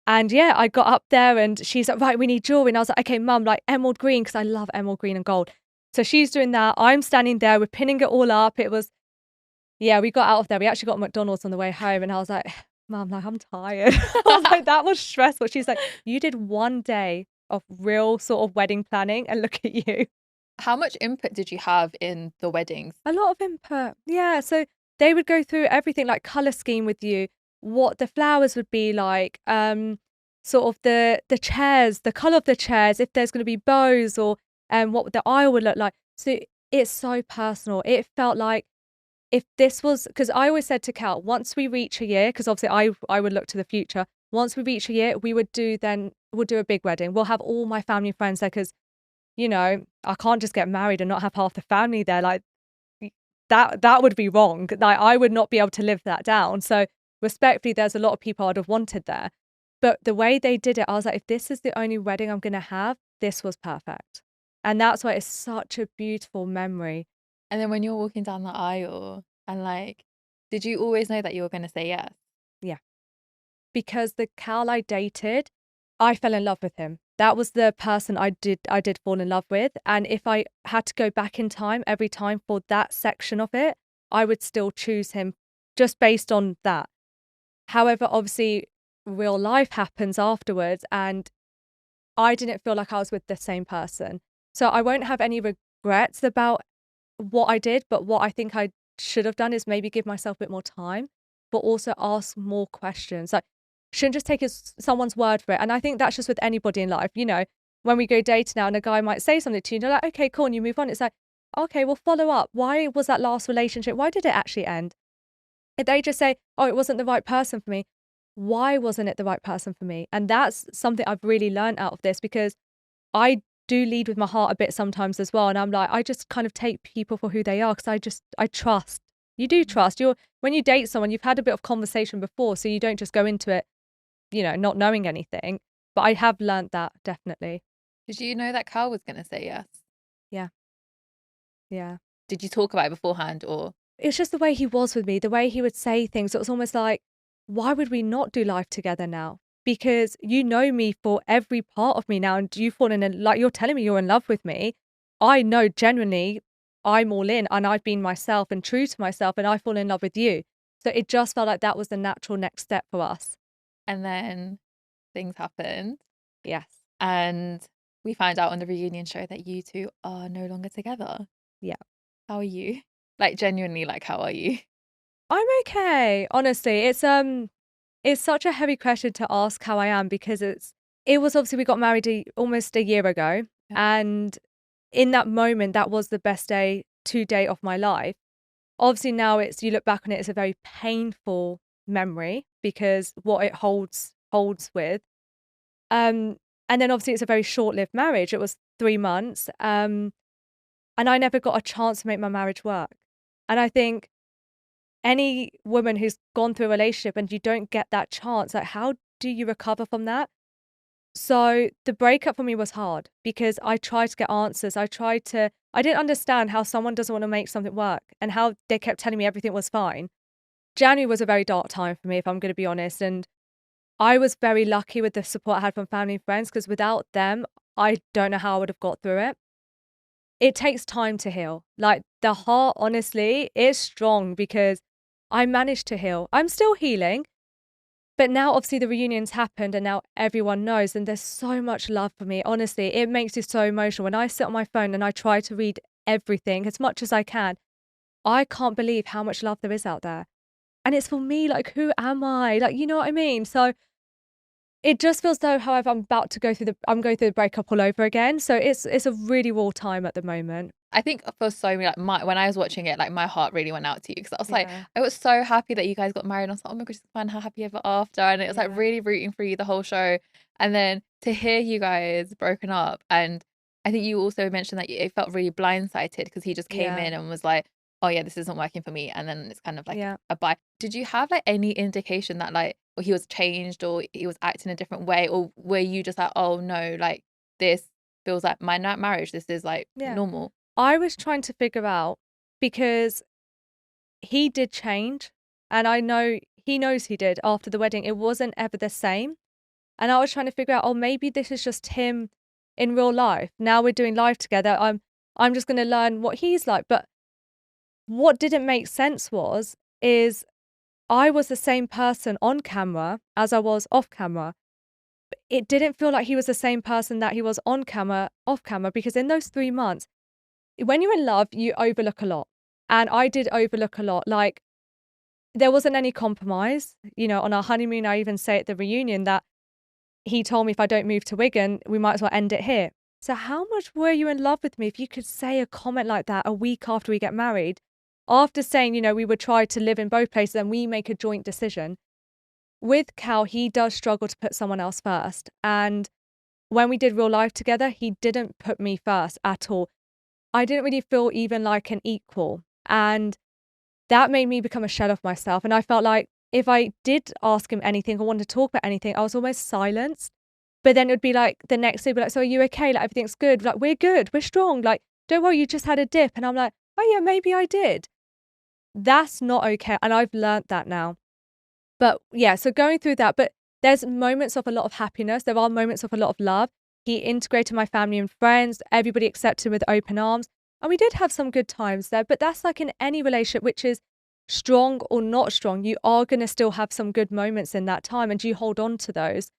And yeah, I got up there and she's like, right, we need jewelry. And I was like, okay, mum, like emerald green, because I love emerald green and gold. So she's doing that. I'm standing there, we're pinning it all up. It was Yeah, we got out of there. We actually got McDonald's on the way home, and I was like, Mum, like, I'm tired. I was like, that was stressful. She's like, you did one day of real sort of wedding planning, and look at you. How much input did you have in the weddings? A lot of input. Yeah. So they would go through everything like color scheme with you, what the flowers would be like, sort of the chairs, the color of the chairs, if there's going to be bows or what the aisle would look like. So it's so personal. It felt like if this was because I always said to Cal, once we reach a year, because obviously I would look to the future. Once we reach a year, we'll do a big wedding. We'll have all my family and friends there because I can't just get married and not have half the family there. Like that would be wrong. Like I would not be able to live that down. So respectfully, there's a lot of people I'd have wanted there. But the way they did it, I was like, if this is the only wedding I'm gonna have, this was perfect. And that's why it's such a beautiful memory. And then when you're walking down the aisle and like, did you always know that you were going to say yes? Yeah. Because the Cal I dated, I fell in love with him. That was the person I did fall in love with. And if I had to go back in time every time for that section of it, I would still choose him just based on that. However, obviously real life happens afterwards and I didn't feel like I was with the same person. So I won't have any regrets about what I did, but what I think I should have done is maybe give myself a bit more time, but also ask more questions. Like, shouldn't just take someone's word for it. And I think that's just with anybody in life. When we go date now and a guy might say something to you, and you're like, okay, cool, and you move on. It's like, okay, well, follow up. Why was that last relationship? Why did it actually end? If they just say, oh, it wasn't the right person for me, why wasn't it the right person for me? And that's something I've really learned out of this because I do lead with my heart a bit sometimes as well. And I'm like, I just kind of take people for who they are because I trust. You do trust. When you date someone, you've had a bit of conversation before, so you don't just go into it, not knowing anything. But I have learned that definitely. Did you know that Carl was going to say yes? Yeah. Yeah. Did you talk about it beforehand or? It's just the way he was with me, the way he would say things. It was almost like, why would we not do life together now? Because you know me for every part of me now, and you fall in, like you're telling me you're in love with me. I know genuinely I'm all in and I've been myself and true to myself and I fall in love with you. So it just felt like that was the natural next step for us. And then things happened. Yes. And we find out on the reunion show that you two are no longer together. Yeah. How are you? Like genuinely, like how are you? I'm okay. Honestly, it's such a heavy question to ask how I am because it was obviously we got married almost a year ago, and in that moment that was the best day to date of my life. Obviously now you look back on it, it's a very painful memory because what it holds with. And then obviously it's a very short-lived marriage. It was 3 months. And I never got a chance to make my marriage work. And I think any woman who's gone through a relationship and you don't get that chance, like how do you recover from that? So the breakup for me was hard because I tried to get answers. I didn't understand how someone doesn't want to make something work and how they kept telling me everything was fine. January was a very dark time for me, if I'm going to be honest. And I was very lucky with the support I had from family and friends because without them, I don't know how I would have got through it. It takes time to heal. Like the heart, honestly, is strong because I managed to heal. I'm still healing. But now, obviously, the reunion's happened and now everyone knows. And there's so much love for me. Honestly, it makes me so emotional. When I sit on my phone and I try to read everything as much as I can, I can't believe how much love there is out there. And it's for me, like, who am I? Like, you know what I mean? So it just feels though, however, I'm going through the breakup all over again. So it's a really raw time at the moment. I think for so many, like when I was watching it, like my heart really went out to you because I was like, Yeah. I was so happy that you guys got married. I was like, oh my gosh, it's fun, how happy ever after. And it was like Yeah. really rooting for you the whole show. And then to hear you guys broken up, and I think you also mentioned that it felt really blindsided because he just came Yeah. in and was like, oh yeah, this isn't working for me. And then it's kind of like Yeah. a bye. Did you have like any indication that like, or he was changed or he was acting a different way, or were you just like, oh no, like this feels like my marriage, this is like Yeah. normal? I was trying to figure out because he did change and I know he knows he did after the wedding. It wasn't ever the same. And I was trying to figure out, oh, maybe this is just him in real life. Now we're doing life together. I'm just going to learn what he's like. But what didn't make sense is I was the same person on camera as I was off camera. It didn't feel like he was the same person that he was on camera, off camera, because in those 3 months, when you're in love, you overlook a lot. And I did overlook a lot. Like, there wasn't any compromise. On our honeymoon, I even say at the reunion that he told me if I don't move to Wigan, we might as well end it here. So how much were you in love with me if you could say a comment like that a week after we get married? After saying, we would try to live in both places and we make a joint decision. With Cal, he does struggle to put someone else first. And when we did real life together, he didn't put me first at all. I didn't really feel even like an equal. And that made me become a shell of myself. And I felt like if I did ask him anything or wanted to talk about anything, I was almost silenced. But then it would be like the next day, be like, so are you okay? Like, everything's good. Like, we're good. We're strong. Like, don't worry, you just had a dip. And I'm like, oh yeah, maybe I did. That's not okay. And I've learned that now. But yeah, so going through that, but there's moments of a lot of happiness. There are moments of a lot of love. He integrated my family and friends. Everybody accepted him with open arms. And we did have some good times there. But that's like in any relationship, which is strong or not strong, you are going to still have some good moments in that time. And you hold on to those.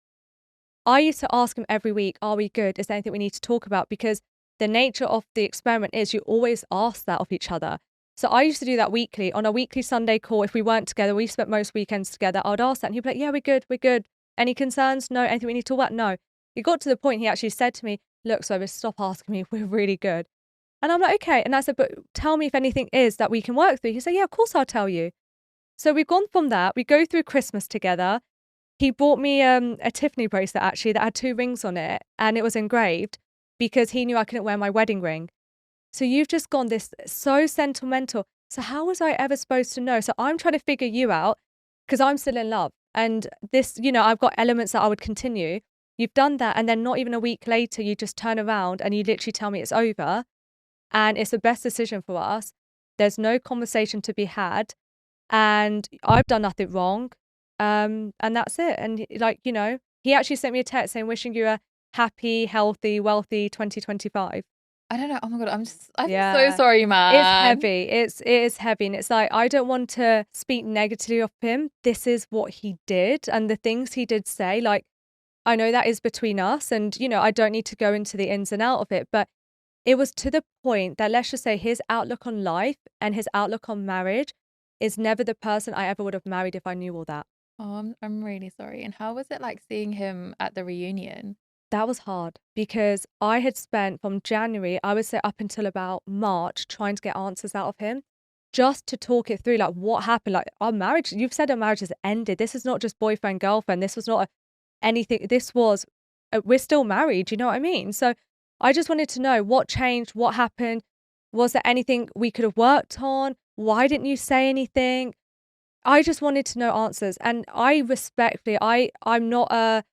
I used to ask him every week, are we good? Is there anything we need to talk about? Because the nature of the experiment is you always ask that of each other. So I used to do that weekly. On a weekly Sunday call, if we weren't together, we spent most weekends together, I would ask that. And he'd be like, yeah, we're good, we're good. Any concerns? No. Anything we need to talk about? No. It got to the point he actually said to me, look, Sarover, stop asking me. We're really good. And I'm like, okay. And I said, but tell me if anything is that we can work through. He said, yeah, of course I'll tell you. So we've gone from that. We go through Christmas together. He bought me a Tiffany bracelet, actually, that had 2 rings on it. And it was engraved because he knew I couldn't wear my wedding ring. So you've just gone this so sentimental. So how was I ever supposed to know? So I'm trying to figure you out because I'm still in love. And this, I've got elements that I would continue. You've done that. And then not even a week later, you just turn around and you literally tell me it's over. And it's the best decision for us. There's no conversation to be had. And I've done nothing wrong. And that's it. And he actually sent me a text saying, wishing you a happy, healthy, wealthy 2025. I don't know. Oh my God, I'm so Yeah. sorry, man. It's heavy. It is heavy. And it's like, I don't want to speak negatively of him. This is what he did. And the things he did say, like, I know that is between us. And, I don't need to go into the ins and out of it. But it was to the point that, let's just say, his outlook on life and his outlook on marriage is never the person I ever would have married if I knew all that. Oh, I'm really sorry. And how was it like seeing him at the reunion? That was hard because I had spent from January, I would say up until about March, trying to get answers out of him just to talk it through. Like, what happened? Like, our marriage, you've said our marriage has ended. This is not just boyfriend, girlfriend. This was not anything. This was, we're still married. You know what I mean? So I just wanted to know what changed, what happened. Was there anything we could have worked on? Why didn't you say anything? I just wanted to know answers. And I respectfully, I'm not a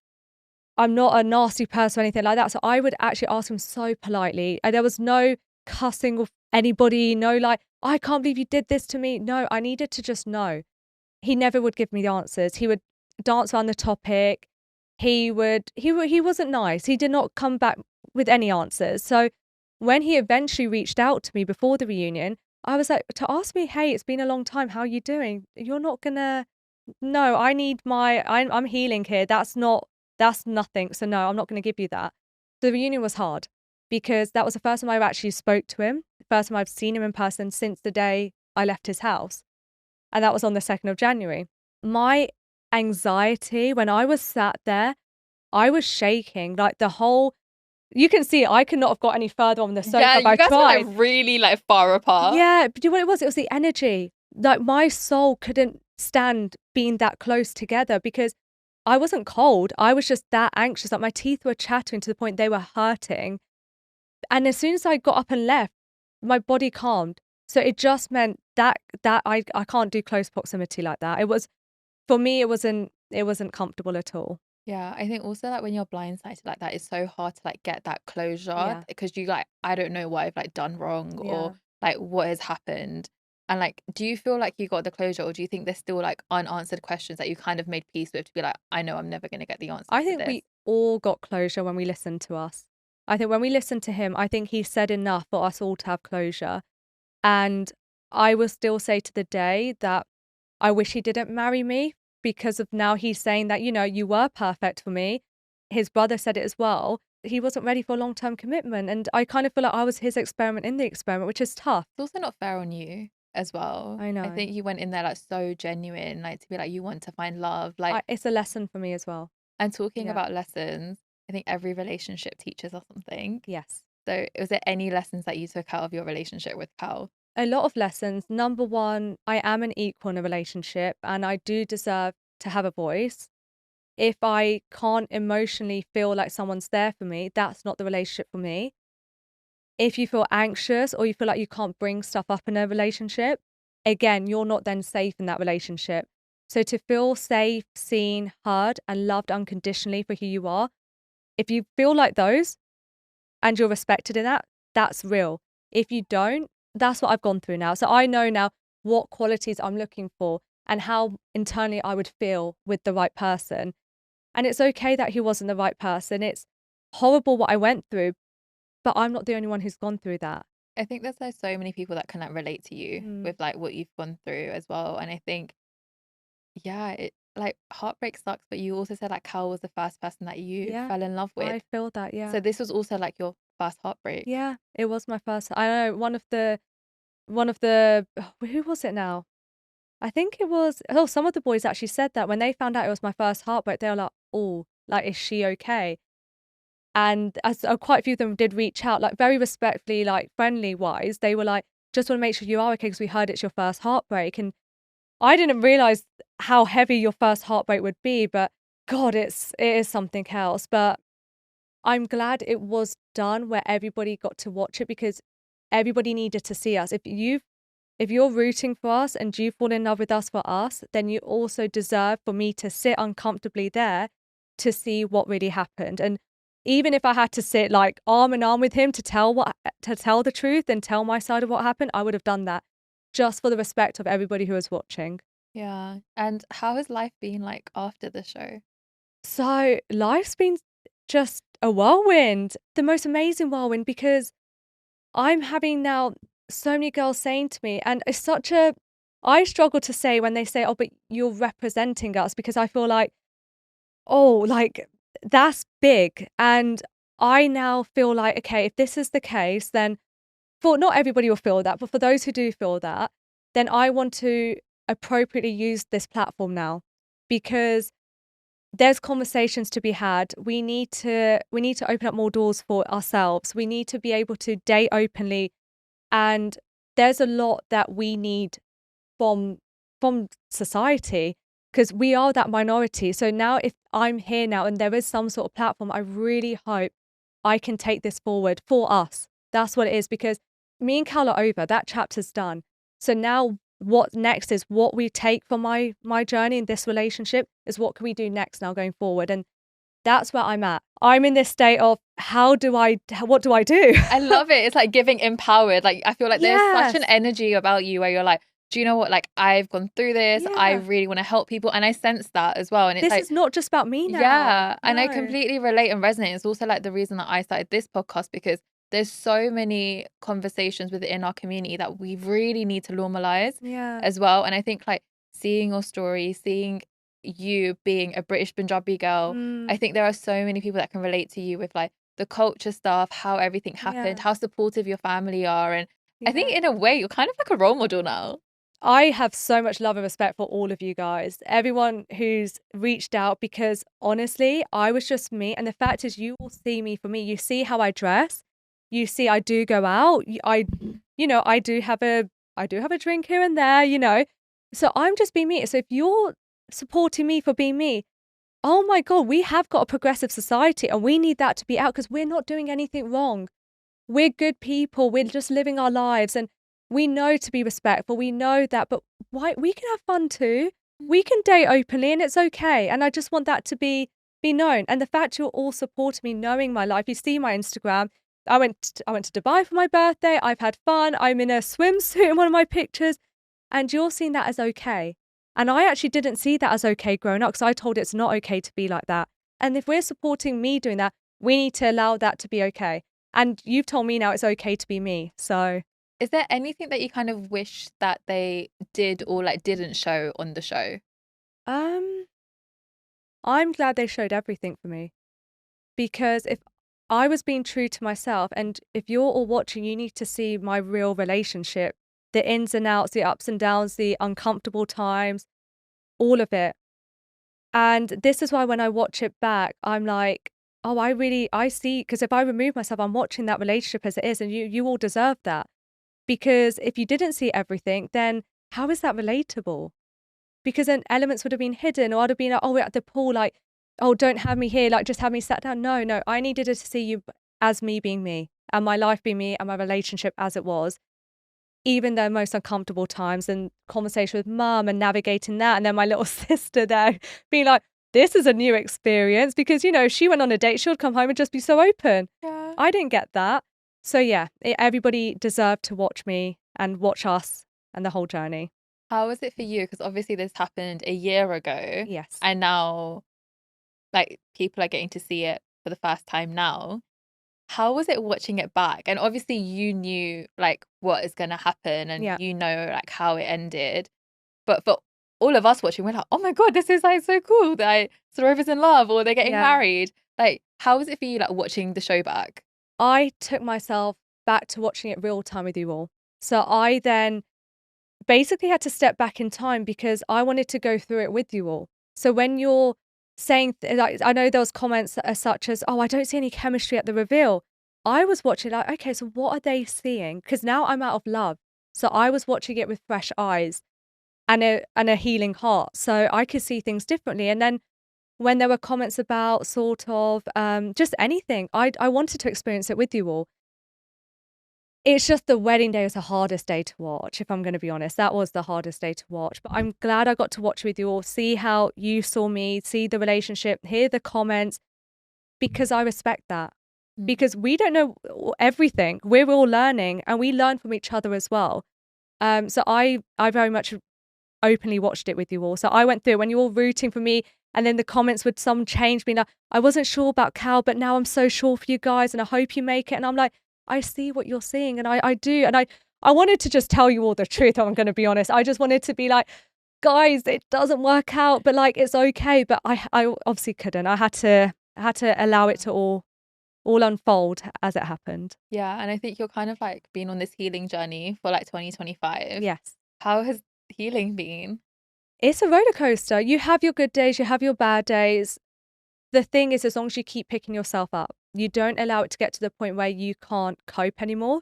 nasty person or anything like that. So I would actually ask him so politely. And there was no cussing of anybody, no like, I can't believe you did this to me. No, I needed to just know. He never would give me the answers. He would dance around the topic. He wasn't nice. He did not come back with any answers. So when he eventually reached out to me before the reunion, I was like, to ask me, hey, it's been a long time. How are you doing? You're not gonna, no, I'm healing here. That's nothing. So no, I'm not going to give you that. The reunion was hard because that was the first time I actually spoke to him. The first time I've seen him in person since the day I left his house. And that was on the 2nd of January. My anxiety when I was sat there, I was shaking. Like you can see I could not have got any further on the sofa. Yeah, you guys tried. were like really like far apart. Yeah, but do you know what it was? It was the energy. Like, my soul couldn't stand being that close together because I wasn't cold. I was just that anxious. Like, my teeth were chattering to the point they were hurting. And as soon as I got up and left, my body calmed. So it just meant that I can't do close proximity like that. It was, for me, it wasn't comfortable at all. Yeah, I think also like when you're blindsided like that, it's so hard to like get that closure Yeah. because you like, I don't know what I've like done wrong or like what has happened. And like, do you feel like you got the closure or do you think there's still like unanswered questions that you kind of made peace with to be like, I know I'm never going to get the answer I to think this? we all got closure when we listened to us. I think when we listened to him, I think he said enough for us all to have closure. And I will still say to the day that I wish he didn't marry me, because of now he's saying that, you were perfect for me. His brother said it as well. He wasn't ready for a long-term commitment. And I kind of feel like I was his experiment in the experiment, which is tough. It's also not fair on you as well. I know. I think you went in there like so genuine, like to be like you want to find love, like It's a lesson for me as well. and talking Yeah. about lessons, I think every relationship teaches us something. Yes. So was there any lessons that you took out of your relationship with Cal? A lot of lessons. Number one, I am an equal in a relationship and I do deserve to have a voice. If I can't emotionally feel like someone's there for me, that's not the relationship for me. If you feel anxious or you feel like you can't bring stuff up in a relationship, again, you're not then safe in that relationship. So to feel safe, seen, heard, and loved unconditionally for who you are, if you feel like those and you're respected in that, that's real. If you don't, that's what I've gone through now. So I know now what qualities I'm looking for and how internally I would feel with the right person. And it's okay that he wasn't the right person. It's horrible what I went through, but I'm not the only one who's gone through that. I think there's like so many people that can like relate to you with like what you've gone through as well. And I think, yeah, it like heartbreak sucks, but you also said like Cal was the first person that you fell in love with. I feel that, yeah. So this was also like your first heartbreak. Yeah, it was my first. I know one of the who was it now? I think it was, some of the boys actually said that when they found out it was my first heartbreak, they were like, oh, like, is she okay? And as quite a few of them did reach out, like very respectfully, like friendly wise, they were like, just want to make sure you are okay because we heard it's your first heartbreak. And I didn't realize how heavy your first heartbreak would be, but God, it is something else. But I'm glad it was done where everybody got to watch it because everybody needed to see us. If you're rooting for us and you fall in love with us for us, then you also deserve for me to sit uncomfortably there to see what really happened. And even if I had to sit like arm in arm with him to tell the truth and tell my side of what happened, I would have done that just for the respect of everybody who was watching. Yeah. And how has life been like after the show? So life's been just a whirlwind, the most amazing whirlwind, because I'm having now so many girls saying to me, and it's I struggle to say when they say, oh, but you're representing us, because I feel like, oh, like that's big. And I now feel like, okay, if this is the case, then for not everybody will feel that, but for those who do feel that, then I want to appropriately use this platform now because there's conversations to be had. We need to open up more doors for ourselves. We need to be able to date openly. And there's a lot that we need from society because we are that minority. So now if I'm here now and there is some sort of platform, I really hope I can take this forward for us. That's what it is, because me and Cal are over. That chapter's done. So now what next is what we take from my journey in this relationship is what can we do next now going forward. And that's where I'm at. I'm in this state of what do I do? I love it. It's like giving empowered. Like I feel like there's such an energy about you where you're like, do you know what? Like I've gone through this. Yeah. I really want to help people. And I sense that as well. And it's this like, is not just about me now. Yeah. And I No. completely relate and resonate. It's also like the reason that I started this podcast because there's so many conversations within our community that we really need to normalize as well. And I think like seeing your story, seeing you being a British Punjabi girl, I think there are so many people that can relate to you with like the culture stuff, how everything happened, how supportive your family are. And I think in a way you're kind of like a role model now. I have so much love and respect for all of you guys, everyone who's reached out, because honestly, I was just me. And the fact is, you all see me for me. You see how I dress. You see, I do go out. I do have a drink here and there, So I'm just being me. So if you're supporting me for being me, oh my God, we have got a progressive society and we need that to be out because we're not doing anything wrong. We're good people. We're just living our lives and we know to be respectful. We know that, but why we can have fun too. We can date openly and it's okay. And I just want that to be known. And the fact you're all supporting me, knowing my life, you see my Instagram. I went to Dubai for my birthday. I've had fun. I'm in a swimsuit in one of my pictures and you're seeing that as okay. And I actually didn't see that as okay growing up because I told it's not okay to be like that. And if we're supporting me doing that, we need to allow that to be okay. And you've told me now it's okay to be me. So Is there anything that you kind of wish that they did or like didn't show on the show? Um, I'm glad they showed everything for me, because if I was being true to myself, and if you're all watching, you need to see my real relationship, the ins and outs, the ups and downs, the uncomfortable times, all of it. And this is why when I watch it back, I'm like, oh, I see, because if I remove myself, I'm watching that relationship as it is, and you all deserve that. Because if you didn't see everything, then how is that relatable? Because then elements would have been hidden, or I'd have been like, oh, we're at the pool, like, oh, don't have me here, like, just have me sat down. No, no, I needed to see you as me being me, and my life being me, and my relationship as it was, even the most uncomfortable times, and conversation with mum and navigating that. And then my little sister there being like, this is a new experience, because, she went on a date, she would come home and just be so open. Yeah. I didn't get that. So yeah, everybody deserved to watch me and watch us and the whole journey. How was it for you? Because obviously this happened a year ago, Yes. and now like people are getting to see it for the first time now. How was it watching it back? And obviously you knew like what is going to happen, and Yeah. you know like how it ended. But for all of us watching, we're like, oh my God, this is like so cool. That Sarover's in love or they're getting Yeah. married. Like, how was it for you like watching the show back? I took myself back to watching it real time with you all. So I then basically had to step back in time, because I wanted to go through it with you all. So when you're saying, like, I know there was comments as such as, oh, I don't see any chemistry at the reveal. I was watching like, okay, so what are they seeing? Because now I'm out of love. So I was watching it with fresh eyes and a healing heart. So I could see things differently. And then when there were comments about sort of just anything, I wanted to experience it with you all. It's just the wedding day was the hardest day to watch, if I'm going to be honest. That was the hardest day to watch. But I'm glad I got to watch with you all, see how you saw me, see the relationship, hear the comments, because I respect that. Mm. Because we don't know everything. We're all learning, and we learn from each other as well. So I very much openly watched it with you all. So I went through it when you were all rooting for me, and then the comments would some change, being like, I wasn't sure about Cal, but now I'm so sure for you guys, and I hope you make it. And I'm like, I see what you're seeing, and I do. And I wanted to just tell you all the truth, I'm going to be honest. I just wanted to be like, guys, it doesn't work out, but like, it's okay. But I obviously couldn't. I had to allow it to all unfold as it happened. Yeah. And I think you're kind of like been on this healing journey for like 2025. Yes. How has healing been? It's a roller coaster. You have your good days, you have your bad days. The thing is, as long as you keep picking yourself up, you don't allow it to get to the point where you can't cope anymore.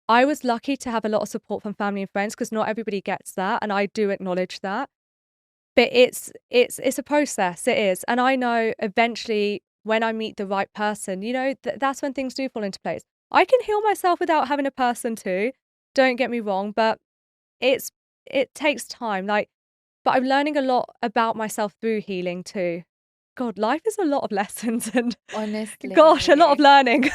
I was lucky to have a lot of support from family and friends, because not everybody gets that, and I do acknowledge that. But it's a process, it is. And I know eventually when I meet the right person, that's when things do fall into place. I can heal myself without having a person to, don't get me wrong, but it takes time. Like, but I'm learning a lot about myself through healing too. God, life is a lot of lessons, and gosh, a lot of Honestly, learning.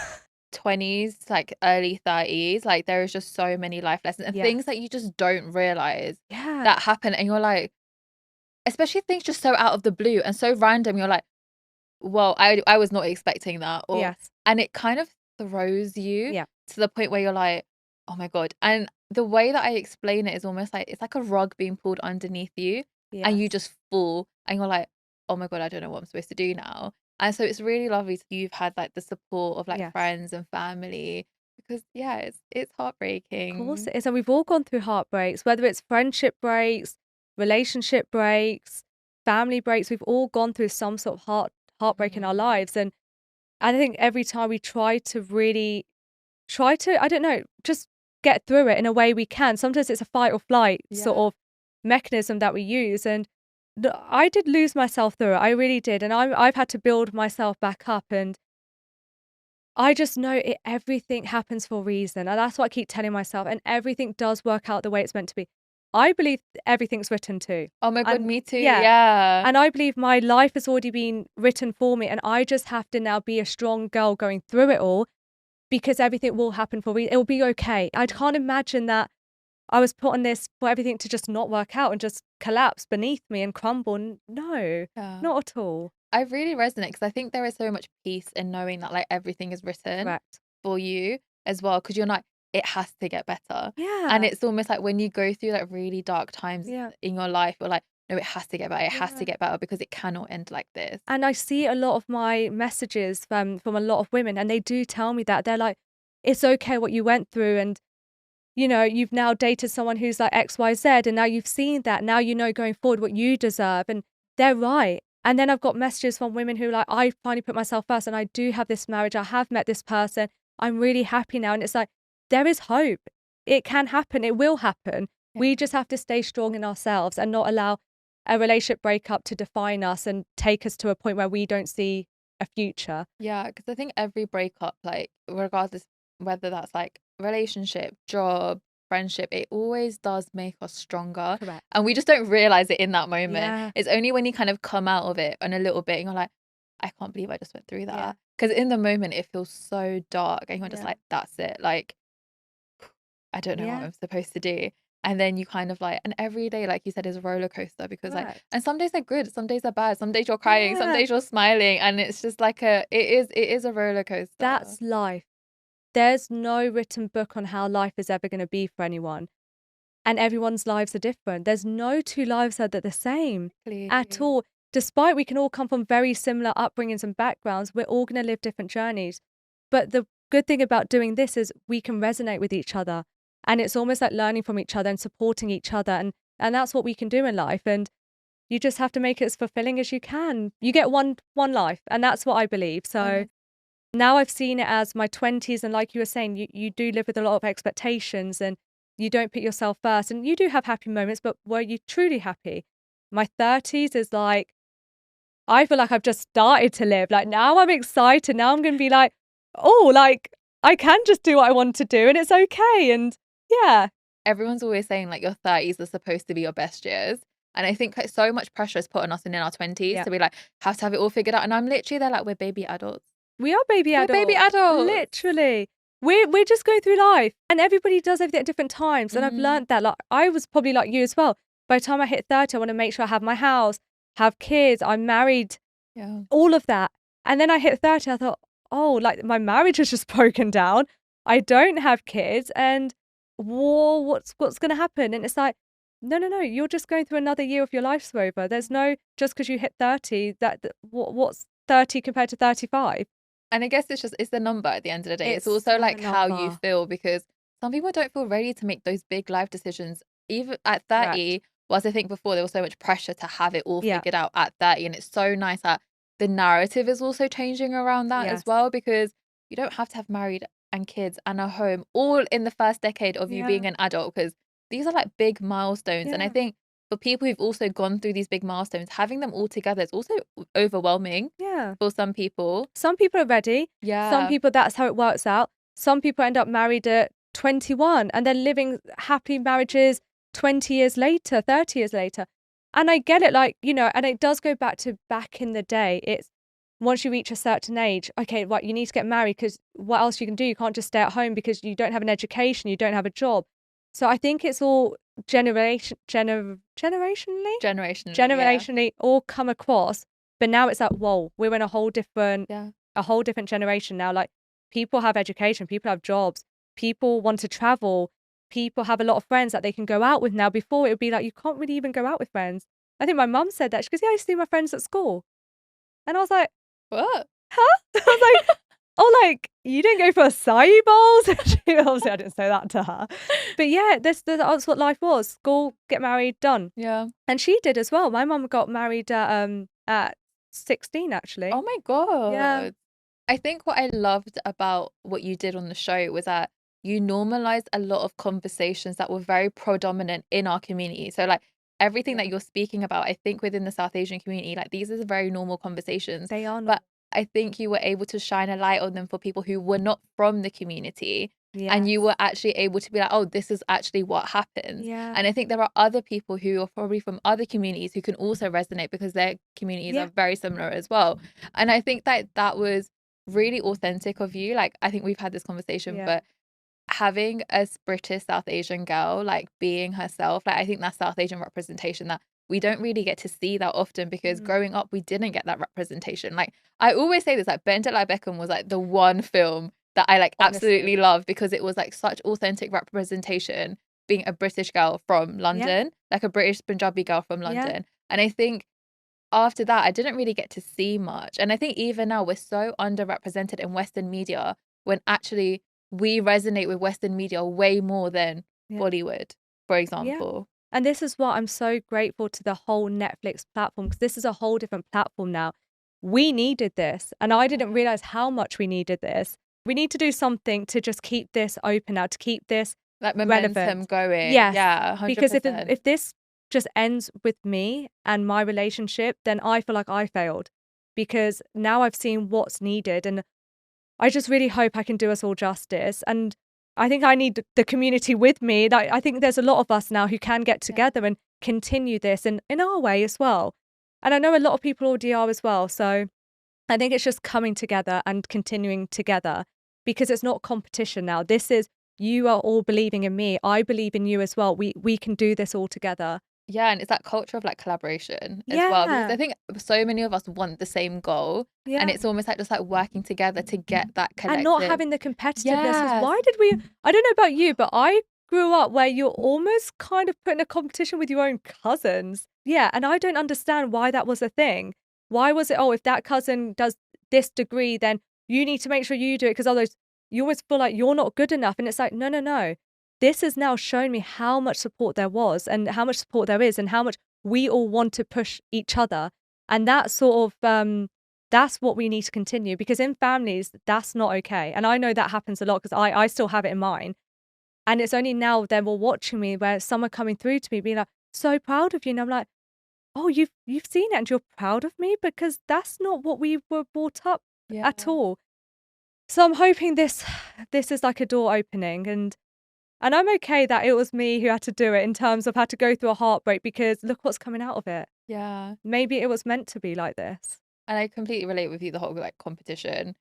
20s, like early 30s, like there is just so many life lessons and things Yes. that you just don't realize Yeah. that happen. And you're like, especially things just so out of the blue and so random. You're like, well, I was not expecting that. Yes. And it kind of throws you Yeah. to the point where you're like, oh my God. And the way that I explain it is almost like it's like a rug being pulled underneath you and you Yes. just fall and you're like, oh my God, I don't know what I'm supposed to do now. And so it's really lovely that you've had like the support of like Yes. friends and family because yeah, it's Of course heartbreaking. it is. And we've all gone through heartbreaks, whether it's friendship breaks, relationship breaks, family breaks. We've all gone through some sort of heartbreak in our Mhm. lives. And I think every time we try to really I don't know, just get through it in a way we can. Sometimes it's a fight or flight sort Yeah. of mechanism that we use. And I did lose myself through it. I really did. And I've had to build myself back up. And I just know everything happens for a reason. And that's what I keep telling myself. And everything does work out the way it's meant to be. I believe everything's written too. Oh my God, And me too. yeah. Yeah. And I believe my life has already been written for me. And I just have to now be a strong girl going through it all, because everything will happen for me. It will be okay. I can't imagine that I was put on this for everything to just not work out and just collapse beneath me and crumble. No, Yeah. not at all. I really resonate because I think there is so much peace in knowing that like everything is written Correct. for you as well. Because you're not it has to get better. Yeah. And it's almost like when you go through like really dark times Yeah. in your life, you're like, no, it has to get better. It has Yeah. to get better because it cannot end like this. And I see a lot of my messages from a lot of women, and they do tell me that. They're like, it's okay what you went through, and you know, you've now dated someone who's like XYZ, and now you've seen that. Now you know going forward what you deserve. And they're right. And then I've got messages from women who are like, I finally put myself first and I do have this marriage. I have met this person. I'm really happy now. And it's like, there is hope. It can happen. It will happen. Yeah. We just have to stay strong in ourselves and not allow a relationship breakup to define us and take us to a point where we don't see a future. Yeah, because I think every breakup, like regardless whether that's like relationship, job, friendship, it always does make us stronger. Correct. And we just don't realize it in that moment. Yeah. It's only when you kind of come out of it on a little bit and you're like, I can't believe I just went through Yeah. that. Because in the moment it feels so dark and you're just Yeah. like, that's it. Like, I don't know what Yeah. I'm supposed to do. And then you kind of like, and every day, like you said, is a roller coaster because like, Correct. and some days are good, some days are bad, some days you're crying, some Yeah. days you're smiling, and it's just like it is a roller coaster. That's life. There's no written book on how life is ever going to be for anyone. And everyone's lives are different. There's no two lives that are the same at all. Despite we can all come from very similar upbringings and backgrounds, we're all going to live different journeys. But the good thing about doing this is we can resonate with each other. And it's almost like learning from each other and supporting each other. And that's what we can do in life. And you just have to make it as fulfilling as you can. You get one life. And that's what I believe. So now I've seen it as my 20s. And like you were saying, you do live with a lot of expectations and you don't put yourself first. And you do have happy moments, but were you truly happy? My 30s is like, I feel like I've just started to live. Like now I'm excited. Now I'm going to be like, oh, like I can just do what I want to do and it's okay. And yeah. Everyone's always saying like your 30s are supposed to be your best years. And I think like, so much pressure is put on us in our 20s to be like, have to have it all figured out. And I'm literally there like, we're baby adults. We are baby adults. We're baby adults. Literally. We're just going through life and everybody does everything at different times. And I've learned that. Like I was probably like you as well. By the time I hit 30, I want to make sure I have my house, have kids, I'm married, all of that. And then I hit 30, I thought, oh, like my marriage has just broken down. I don't have kids and whoa, what's going to happen? And it's like, no, you're just going through another year of your life, Sarover. There's no, just because you hit 30, what's 30 compared to 35? And I guess it's the number at the end of the day. It's also like how you feel because some people don't feel ready to make those big life decisions. Even at 30, whilst I think before there was so much pressure to have it all figured out at 30. And it's so nice that the narrative is also changing around that as well, because you don't have to have married and kids and a home all in the first decade of you being an adult, because these are like big milestones. And I think for people who've also gone through these big milestones, having them all together is also overwhelming for some people. Some people are ready. Some people, that's how it works out. Some people end up married at 21 and then living happy marriages 20 years later, 30 years later. And I get it, like, you know, and it does go back to back in the day. It's once you reach a certain age, okay, right, you need to get married because what else you can do? You can't just stay at home because you don't have an education, you don't have a job. So I think it's all generationally all come across. But now it's like, whoa, we're in a whole different generation now. Like people have education, people have jobs, people want to travel, people have a lot of friends that they can go out with now. Before it would be like, you can't really even go out with friends. I think my mum said that. She goes, yeah, I used to see my friends at school. And I was like, what? Huh? I was like, oh, like, you didn't go for acai bowls? Obviously, I didn't say that to her. But yeah, that's what life was. School, get married, done. Yeah. And she did as well. My mum got married at 16, actually. Oh my God. Yeah. I think what I loved about what you did on the show was that you normalized a lot of conversations that were very predominant in our community. So like everything that you're speaking about, I think within the South Asian community, like these are very normal conversations. They are. But I think you were able to shine a light on them for people who were not from the community. Yes. And you were actually able to be like, oh, this is actually what happens. Yeah. And I think there are other people who are probably from other communities who can also resonate because their communities are very similar as well. And I think that was really authentic of you. Like, I think we've had this conversation, but having a British South Asian girl, like being herself, like I think that's South Asian representation that we don't really get to see that often because growing up, we didn't get that representation. Like I always say this, like Bend It Like Beckham was like the one film that I like Honestly. absolutely love, because it was like such authentic representation being a British girl from London, like a British Punjabi girl from London. And I think after that, I didn't really get to see much. And I think even now we're so underrepresented in Western media, when actually we resonate with Western media way more than Bollywood, for example. And this is what I'm so grateful to the whole Netflix platform, because this is a whole different platform now. We needed this, and I didn't realize how much we needed this. We need to do something to just keep this open now, to keep this Like momentum relevant. going. Yes. Yeah, 100%. Because if this just ends with me and my relationship, then I feel like I failed, because now I've seen what's needed, and I just really hope I can do us all justice. And I think I need the community with me. Like, I think there's a lot of us now who can get together and continue this in our way as well. And I know a lot of people already are as well. So I think it's just coming together and continuing together, because it's not competition now. This is, you are all believing in me. I believe in you as well. We can do this all together. Yeah, and it's that culture of like collaboration as well, because I think so many of us want the same goal, and it's almost like just like working together to get that collective. And not having the competitiveness. 'Cause why did we? I don't know about you, but I grew up where you're almost kind of put in a competition with your own cousins. Yeah, and I don't understand why that was a thing. Why was it? Oh, if that cousin does this degree, then you need to make sure you do it, because otherwise you always feel like you're not good enough. And it's like, no, no, no. This has now shown me how much support there was, and how much support there is, and how much we all want to push each other. And that sort of, that's what we need to continue, because in families, that's not okay. And I know that happens a lot, because I still have it in mine. And it's only now they're all watching me, where some are coming through to me being like, so proud of you. And I'm like, oh, you've seen it and you're proud of me, because that's not what we were brought up at all. So I'm hoping this is like a door opening, and I'm okay that it was me who had to do it, in terms of had to go through a heartbreak, because look what's coming out of it. Yeah. Maybe it was meant to be like this. And I completely relate with you, the whole like competition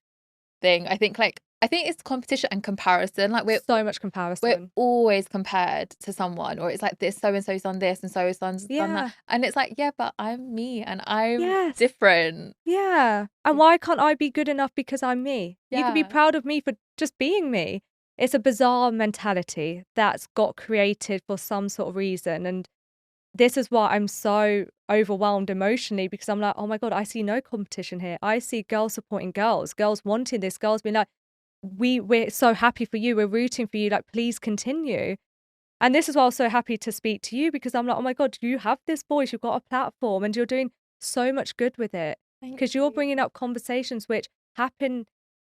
thing. I think it's competition and comparison. Like we're so much comparison. We're always compared to someone, or it's like this so and so's done this and so and so's done that. And it's like, yeah, but I'm me and I'm different. Yeah. And why can't I be good enough because I'm me? You can be proud of me for just being me. It's a bizarre mentality that's got created for some sort of reason. And this is why I'm so overwhelmed emotionally, because I'm like, oh my God, I see no competition here. I see girls supporting girls wanting this, girls being like, we're so happy for you, we're rooting for you, like, please continue. And this is why I was so happy to speak to you, because I'm like, oh my God, you have this voice, you've got a platform, and you're doing so much good with it, because you're bringing up conversations which happen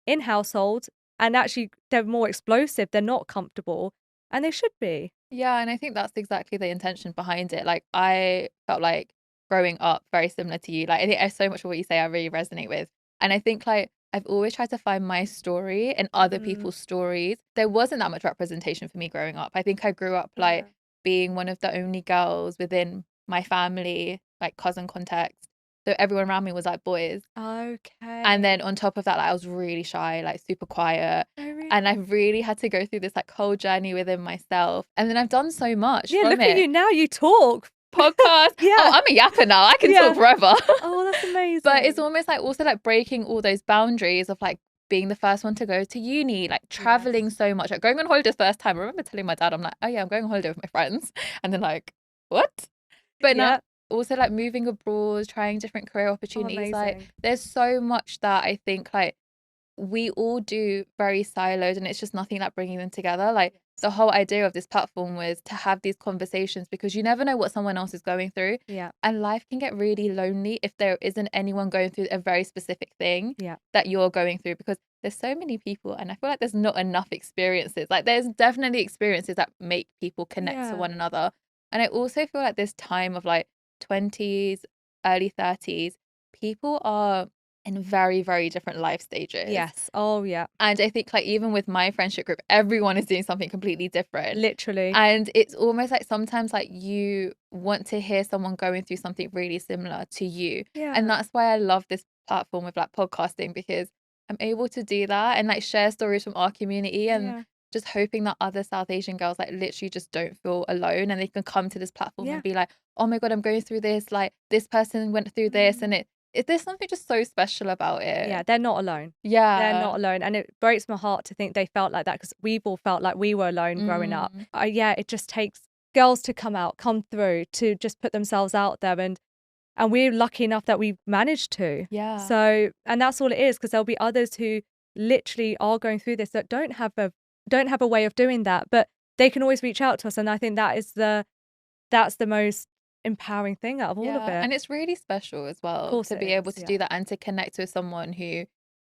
in households, and actually they're more explosive, they're not comfortable, and they should be. Yeah, and I think that's exactly the intention behind it. Like I felt like growing up very similar to you. Like I think so much of what you say I really resonate with. And I think like I've always tried to find my story in other people's stories. There wasn't that much representation for me growing up. I think I grew up like being one of the only girls within my family, like cousin context. So everyone around me was like boys. Okay. And then on top of that, like, I was really shy, like super quiet. Oh, really? And I really had to go through this like whole journey within myself. And then I've done so much. Yeah, from look it. at you now, you talk. Podcast. Oh, I'm a yapper now. I can talk forever. Oh, that's amazing. But it's almost like also like breaking all those boundaries of like being the first one to go to uni, like traveling so much, like going on holidays first time. I remember telling my dad, I'm like, oh yeah, I'm going on holiday with my friends. And then like, what? But now also like moving abroad, trying different career opportunities. Like there's so much that I think like we all do very siloed, and it's just nothing like bringing them together. Like the whole idea of this platform was to have these conversations, because you never know what someone else is going through. And life can get really lonely if there isn't anyone going through a very specific thing that you're going through, because there's so many people, and I feel like there's not enough experiences. Like there's definitely experiences that make people connect to one another. And I also feel like this time of like 20s, early 30s, people are in very, very different life stages. Yes. Oh, yeah. And I think like even with my friendship group, everyone is doing something completely different. Literally. And it's almost like sometimes like you want to hear someone going through something really similar to you. And that's why I love this platform with like podcasting, because I'm able to do that and like share stories from our community, and just hoping that other South Asian girls like literally just don't feel alone, and they can come to this platform and be like, oh my God, I'm going through this, like this person went through this, and there's something just so special about it. Yeah, they're not alone. Yeah. They're not alone. And it breaks my heart to think they felt like that, because we've all felt like we were alone growing up. Yeah, it just takes girls to come through, to just put themselves out there. And we're lucky enough that we've managed to. Yeah. So, and that's all it is, because there'll be others who literally are going through this that don't have a way of doing that, but they can always reach out to us. And I think that's the most empowering thing out of all of it. And it's really special as well to be able to do that and to connect with someone who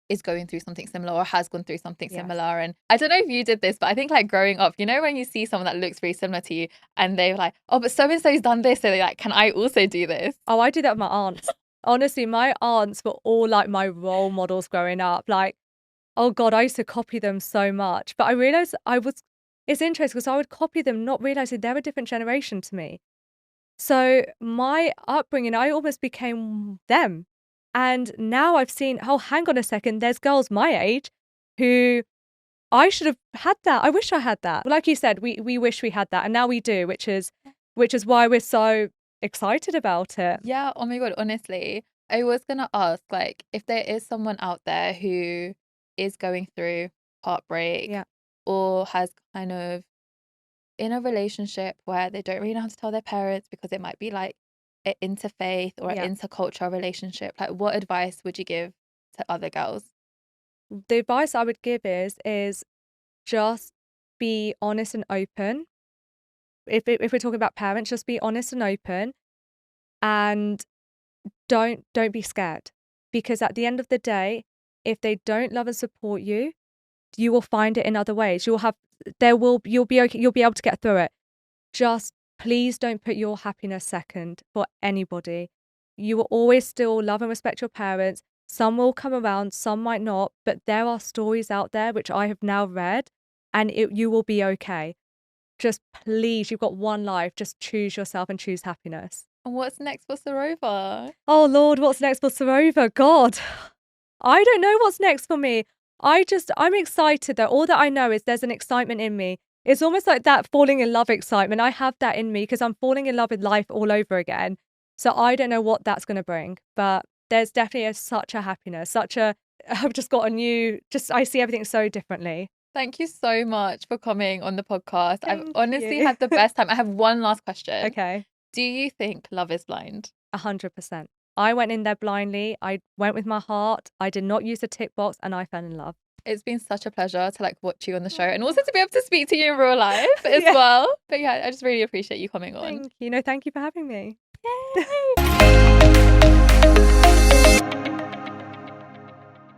is going through something similar or has gone through something similar. And I don't know if you did this, but I think like growing up, you know, when you see someone that looks very similar to you and they're like, oh, but so and so's done this, so they're like, can I also do this? Oh, I do that with my aunts. Honestly, my aunts were all like my role models growing up. Like, oh God, I used to copy them so much. But I realized it's interesting, because I would copy them, not realizing they're a different generation to me. So my upbringing, I almost became them. And now I've seen, oh, hang on a second, there's girls my age who I should have had that. I wish I had that. Like you said, we wish we had that. And now we do, which is why we're so excited about it. Yeah. Oh my God. Honestly, I was going to ask, like, if there is someone out there who is going through heartbreak or has kind of in a relationship where they don't really know how to tell their parents because it might be like an interfaith or an intercultural relationship, like what advice would you give to other girls? The advice I would give is just be honest and open. If we're talking about parents, just be honest and open, and don't be scared, because at the end of the day, if they don't love and support you, you will find it in other ways. You'll be okay. You'll be able to get through it. Just please don't put your happiness second for anybody. You will always still love and respect your parents. Some will come around, some might not, but there are stories out there which I have now read, and you will be okay. Just please, you've got one life. Just choose yourself and choose happiness. And what's next for Sarover? Oh Lord, what's next for Sarover? God, I don't know what's next for me. I'm excited though. All that I know is there's an excitement in me. It's almost like that falling in love excitement. I have that in me because I'm falling in love with life all over again. So I don't know what that's going to bring, but there's definitely such a happiness, I've just got I see everything so differently. Thank you so much for coming on the podcast. I've Thank honestly you. had the best time. I have one last question. Okay. Do you think love is blind? 100%. I went in there blindly. I went with my heart. I did not use the tick box, and I fell in love. It's been such a pleasure to like watch you on the show and also to be able to speak to you in real life as well. But yeah, I just really appreciate you coming on. Thank you. No, thank you for having me. Yay!